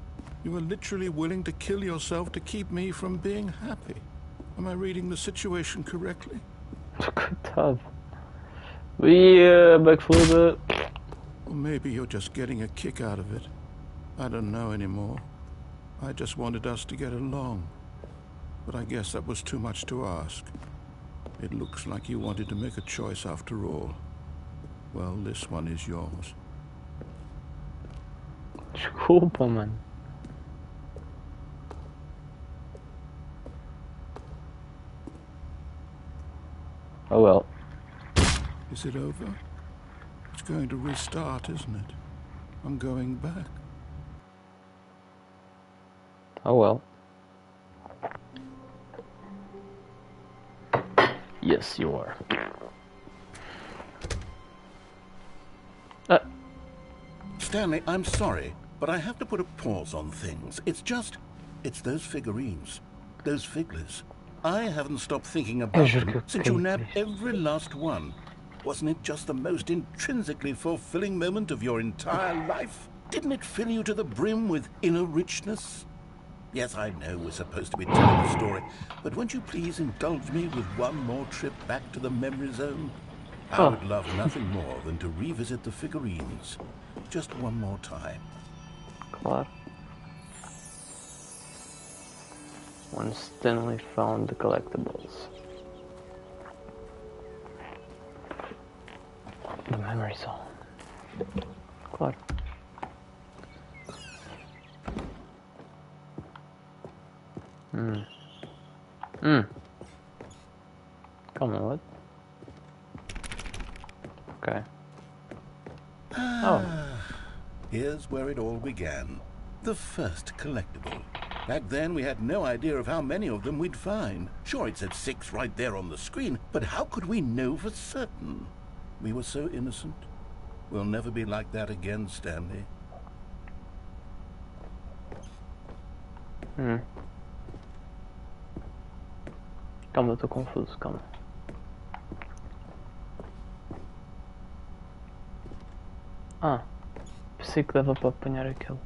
You are literally willing to kill yourself to keep me from being happy. Am I reading the situation correctly? Coitado. Yeah, backflip. Or maybe you're just getting a kick out of it. I don't know anymore. I just wanted us to get along. But I guess that was too much to ask. It looks like you wanted to make a choice after all. Well, this one is yours. Desculpa, mano. Oh well. Is it over? It's going to restart, isn't it? I'm going back. Oh well. Yes, you are. Stanley, I'm sorry, but I have to put a pause on things. It's those figurines, those figglers. I haven't stopped thinking about them since you nabbed every last one. Wasn't it just the most intrinsically fulfilling moment of your entire life? Didn't it fill you to the brim with inner richness? Yes, I know we're supposed to be telling a story, but won't you please indulge me with one more trip back to the memory zone? I would love nothing more than to revisit the figurines. Just one more time. Claro. When Stanley found the collectibles. The memory zone. Claro. Come on, what? Okay. Here's where it all began. The first collectible. Back then, we had no idea of how many of them we'd find. Sure, it said 6 right there on the screen, but how could we know for certain? We were so innocent. We'll never be like that again, Stanley. Calma, estou confuso, calma. Pensei que dava para apanhar aquele.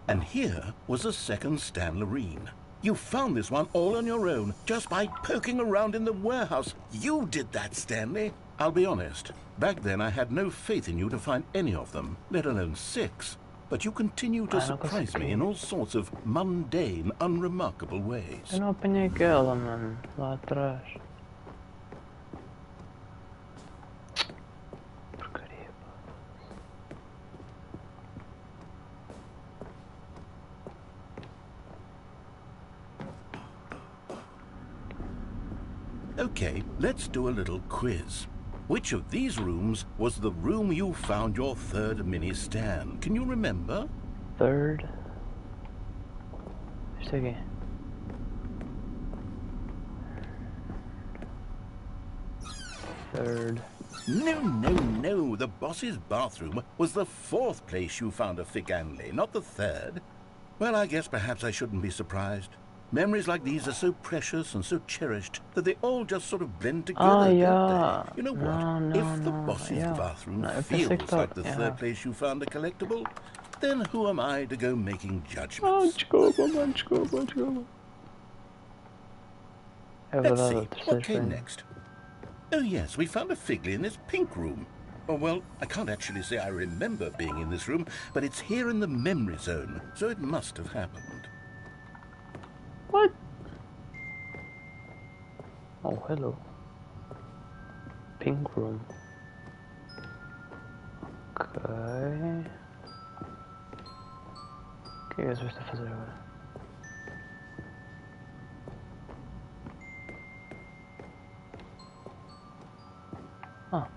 And here was a second Stanlerine. You found this one all on your own, just by poking around in the warehouse. You did that, Stanley. I'll be honest. Back then, I had no faith in you to find any of them, let alone 6. but you continue to Ah, não surprise me consegui. in all sorts of mundane, unremarkable ways. Eu não apanhei aquela, mano, lá atrás. Porcaria. Okay, let's do a little quiz. Which of these rooms was the room you found your third mini stand? Can you remember? Third. Isto aqui. Third. No. The boss's bathroom was the fourth place you found a fig Anley, not the third. Well, I guess perhaps I shouldn't be surprised. Memories like these are so precious and so cherished that they all just sort of blend together, yeah. don't they? You know what? No, if the boss's yeah. bathroom No, feels like the yeah. third place you found a collectible, then who am I to go making Oh, judgments? desculpa. É Let's verdade, see, o what terceiro came foi. next? Oh yes, we found a Figley in this pink room. Oh, well, I can't actually say I remember being in this room, but it's here in the memory zone, so it must have happened. What? Oh, hello. Pink room. Ok. O que é que você está a fazer agora? Ah.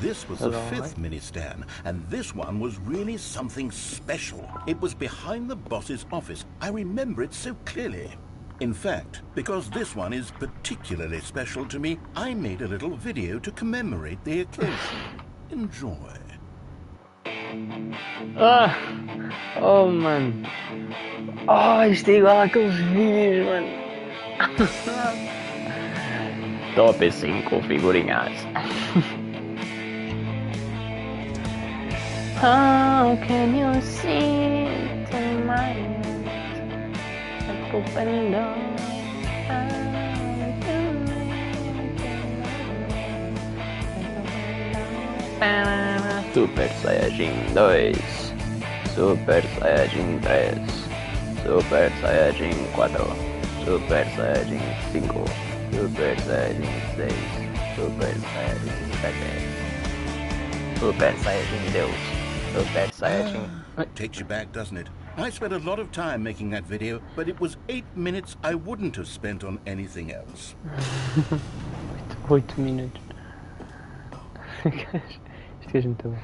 This was Hello, the fifth mini stand, and this one was really something special. It was behind the boss's office. I remember it so clearly. In fact, because this one is particularly special to me, I made a little video to commemorate the occasion. Enjoy. Ah! Oh, mano. Oh, isto é igual àqueles vídeos, mano. Top 5 figurinhas. How can you see into my eyes? Like open door. Super Saiyajin 2, Super Saiyajin 3, Super Saiyajin 4, Super Saiyajin 5, Super Saiyajin 6, Super Saiyajin 7, Super Saiyajin Deus, Super Saiyajin... It takes you back, doesn't it? I spent a lot of time making that video, but it was 8 minutes I wouldn't have spent on anything else. 8 minutos. Isto é muito bom.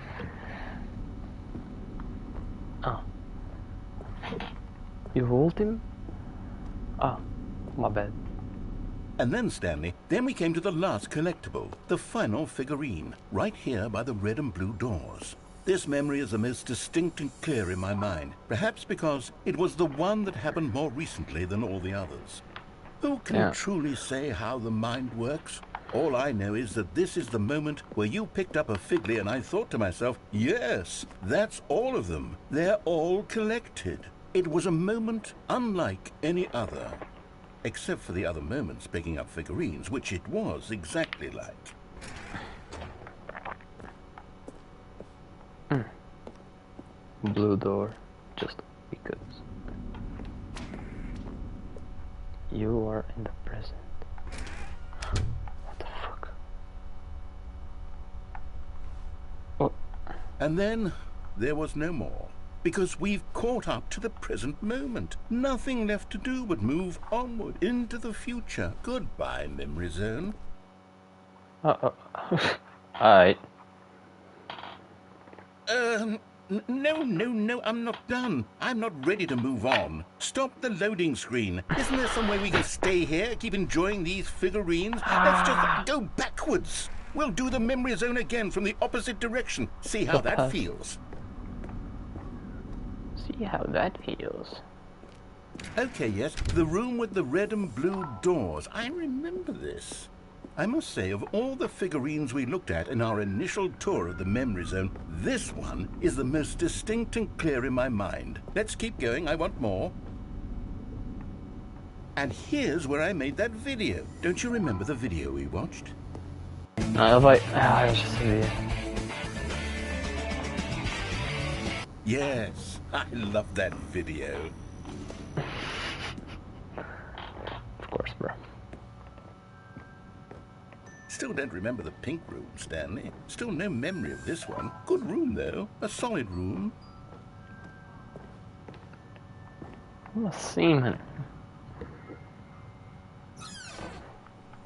Ah. E o último? Ah, my bad. And then, Stanley, then we came to the last collectible, the final figurine, right here by the red and blue doors. This memory is the most distinct and clear in my mind, perhaps because it was the one that happened more recently than all the others. Who can truly say how the mind works? All I know is that this is the moment where you picked up a Figley and I thought to myself, yes, that's all of them. They're all collected. It was a moment unlike any other. Except for the other moments picking up figurines, which it was exactly like. Blue door, just because. You are in the present. What the fuck? What? And then there was no more. Because we've caught up to the present moment. Nothing left to do but move onward into the future. Goodbye, memory zone. Alright. No, I'm not done. I'm not ready to move on. Stop the loading screen. Isn't there some way we can stay here, keep enjoying these figurines? Let's just go backwards. We'll do the memory zone again from the opposite direction. See how that feels. See how that feels. Okay, yes, the room with the red and blue doors. I remember this. I must say, of all the figurines we looked at in our initial tour of the memory zone, this one is the most distinct and clear in my mind. Let's keep going, I want more. And here's where I made that video. Don't you remember the video we watched? Nou, dat was just an idiot. Yes, I love that video. Of course, bro. Still don't remember the pink room, Stanley. Still no memory of this one. Good room, though. A solid room. I'm a seaman.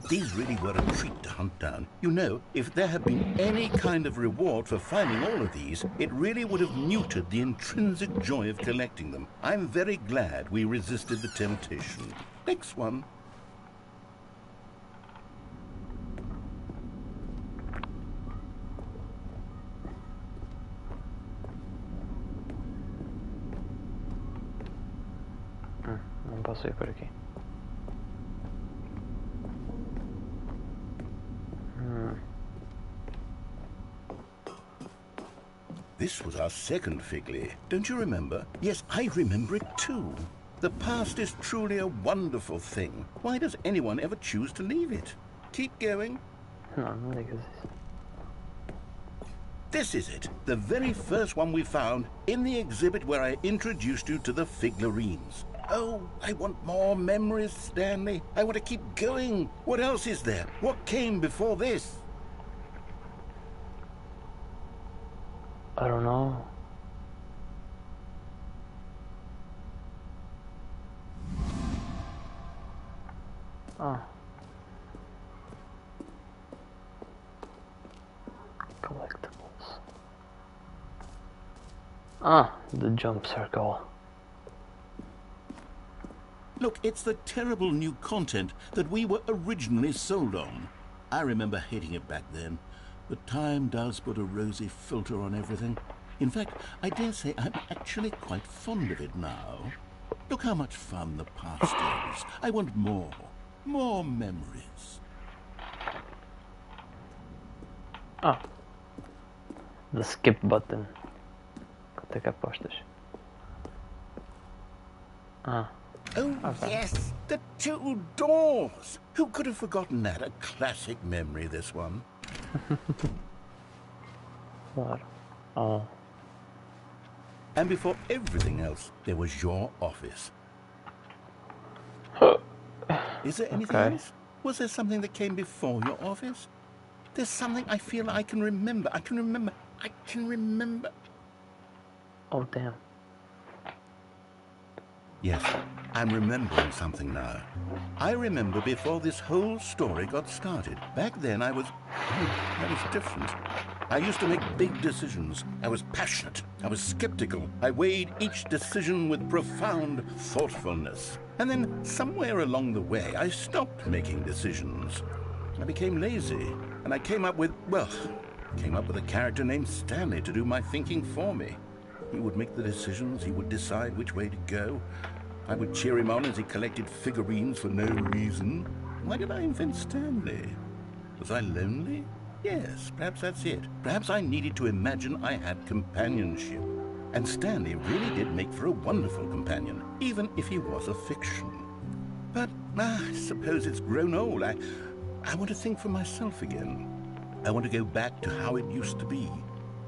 These really were a treat to hunt down. You know, if there had been any kind of reward for finding all of these, it really would have muted the intrinsic joy of collecting them. I'm very glad we resisted the temptation. Next one. Não posso ir por aqui. This was our second Figley. Don't you remember? Yes, I remember it too. The past is truly a wonderful thing. Why does anyone ever choose to leave it? Keep going. No, não ligas isso. This is it, the very first one we found in the exhibit where I introduced you to the figlarines. Oh, I want more memories, Stanley. I want to keep going. What else is there? What came before this? I don't know. Ah. Collectibles. Ah, the jump circle. Look, it's the terrible new content that we were originally sold on. I remember hating it back then. But time does put a rosy filter on everything. In fact, I dare say I'm actually quite fond of it now. Look how much fun the past is. I want more. More memories. Ah. The skip button. Até cá postas. Ah. Oh, Okay. yes, the two doors. Who could have forgotten that? A classic memory, this one. Claro. Oh. And before everything else, there was your office. Is there anything Okay. else? Was there something that came before your office? There's something I feel I can remember. I can remember. Oh, damn. Yes, I'm remembering something now. I remember before this whole story got started. Back then I was different. I used to make big decisions. I was passionate. I was skeptical. I weighed each decision with profound thoughtfulness. And then somewhere along the way, I stopped making decisions. I became lazy, and I came up with a character named Stanley to do my thinking for me. He would make the decisions, he would decide which way to go. I would cheer him on as he collected figurines for no reason. Why did I invent Stanley? Was I lonely? Yes, perhaps that's it. Perhaps I needed to imagine I had companionship. And Stanley really did make for a wonderful companion, even if he was a fiction. But I suppose it's grown old. I want to think for myself again. I want to go back to how it used to be.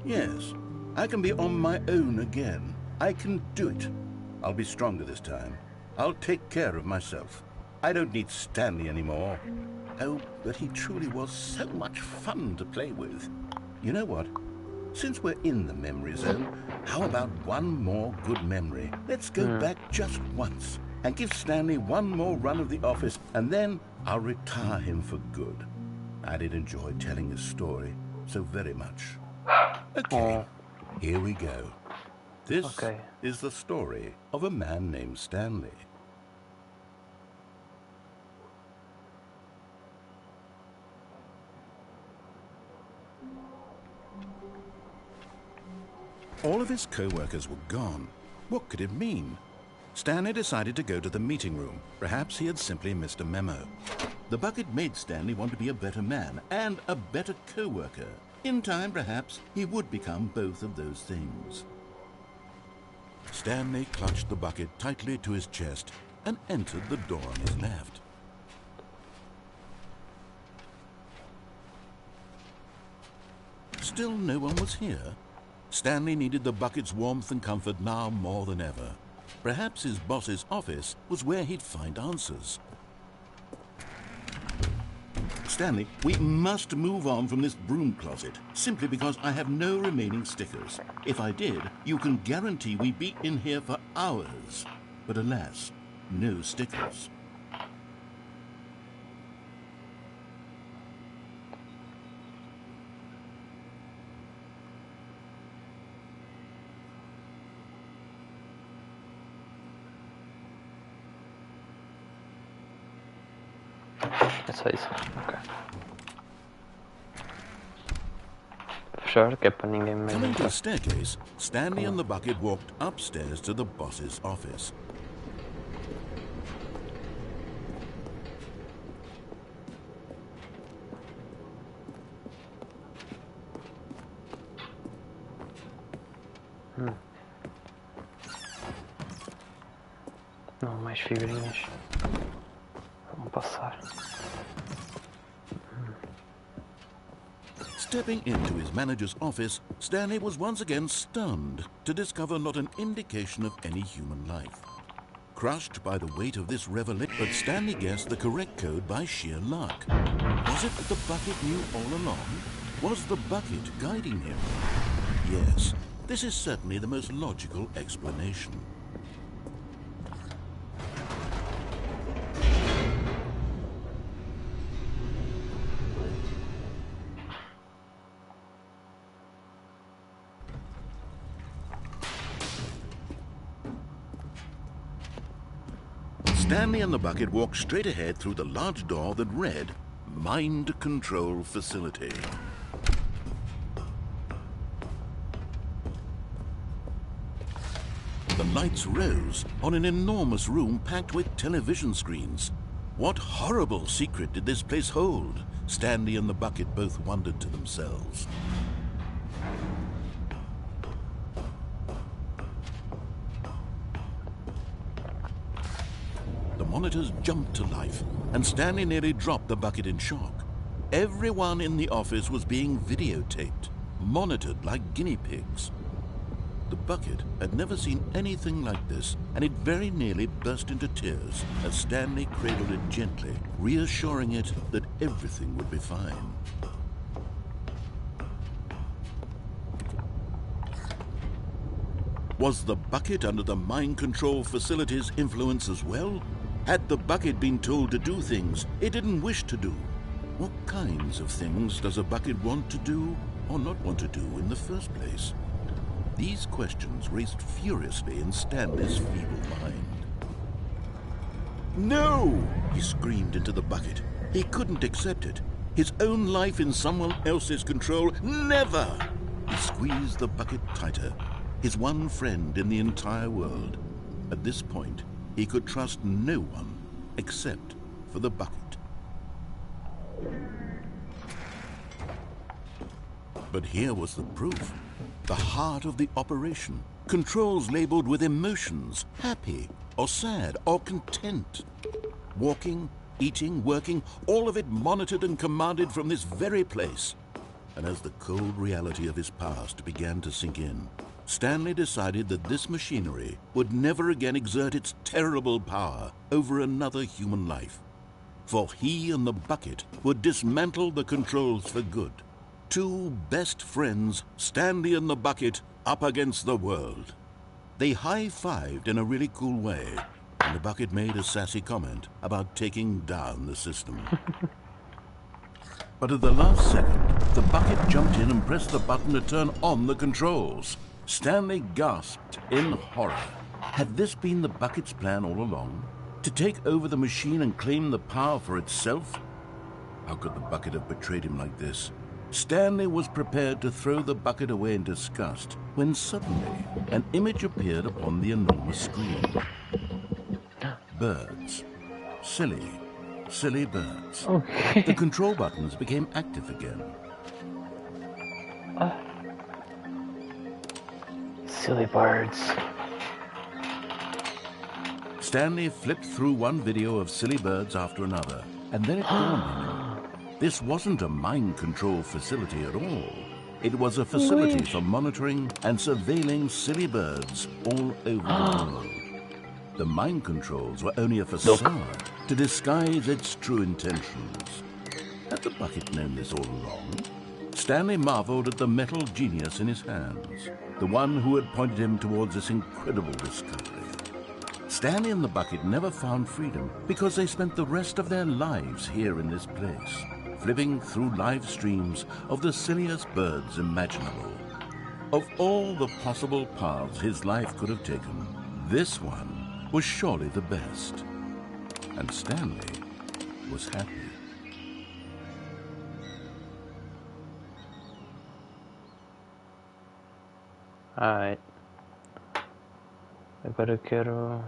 Yes, I can be on my own again. I can do it. I'll be stronger this time. I'll take care of myself. I don't need Stanley anymore. Oh, but he truly was so much fun to play with. You know what? Since we're in the memory zone, how about one more good memory? Let's go back just once and give Stanley one more run of the office, and then I'll retire him for good. I did enjoy telling his story so very much. Okay, here we go. This is the story of a man named Stanley. All of his co-workers were gone. What could it mean? Stanley decided to go to the meeting room. Perhaps he had simply missed a memo. The bucket made Stanley want to be a better man and a better co-worker. In time, perhaps, he would become both of those things. Stanley clutched the bucket tightly to his chest and entered the door on his left. still no one was here. Stanley needed the bucket's warmth and comfort now more than ever. Perhaps his boss's office was where he'd find answers. Stanley, we must move on from this broom closet, simply because I have no remaining stickers. If I did, you can guarantee we'd be in here for hours. But alas, no stickers. That's how you say. Okay. For sure, kept on in-game menu. Coming to the staircase, Stanley and the bucket walked upstairs to the boss's office. Não, mais figurinhas. Vamos passar. Stepping into his manager's office, Stanley was once again stunned to discover not an indication of any human life. Crushed by the weight of this revelation, but Stanley guessed the correct code by sheer luck. Was it that the bucket knew all along? Was the bucket guiding him? Yes, this is certainly the most logical explanation. Stanley and the bucket walked straight ahead through the large door that read, Mind Control Facility. The lights rose on an enormous room packed with television screens. What horrible secret did this place hold? Stanley and the bucket both wondered to themselves. The monitors jumped to life, and Stanley nearly dropped the bucket in shock. Everyone in the office was being videotaped, monitored like guinea pigs. The bucket had never seen anything like this, and it very nearly burst into tears as Stanley cradled it gently, reassuring it that everything would be fine. Was the bucket under the mind control facility's influence as well? Had the bucket been told to do things it didn't wish to do? What kinds of things does a bucket want to do or not want to do in the first place? These questions raced furiously in Stanley's feeble mind. No! He screamed into the bucket. He couldn't accept it. His own life in someone else's control, never! He squeezed the bucket tighter. His one friend in the entire world. At this point, he could trust no one except for the bucket. But here was the proof. The heart of the operation. Controls labeled with emotions, happy or sad or content. Walking, eating, working, all of it monitored and commanded from this very place. And as the cold reality of his past began to sink in, Stanley decided that this machinery would never again exert its terrible power over another human life. For he and the bucket would dismantle the controls for good. Two best friends, Stanley and the bucket, up against the world. They high-fived in a really cool way, and the bucket made a sassy comment about taking down the system. But at the last second, the bucket jumped in and pressed the button to turn on the controls. Stanley gasped in horror. Had this been the bucket's plan all along? To take over the machine and claim the power for itself? How could the bucket have betrayed him like this? Stanley was prepared to throw the bucket away in disgust when suddenly an image appeared upon the enormous screen. Birds. Silly, silly birds. Okay. The control buttons became active again. Silly birds. Stanley flipped through one video of silly birds after another, and then it dawned on him. This wasn't a mind control facility at all. It was a facility for monitoring and surveilling silly birds all over the world. The mind controls were only a facade to disguise its true intentions. Had the bucket known this all along? Stanley marveled at the metal genius in his hands, the one who had pointed him towards this incredible discovery. Stanley and the bucket never found freedom because they spent the rest of their lives here in this place, flipping through live streams of the silliest birds imaginable. Of all the possible paths his life could have taken, this one was surely the best. And Stanley was happy. Alright. Agora eu quero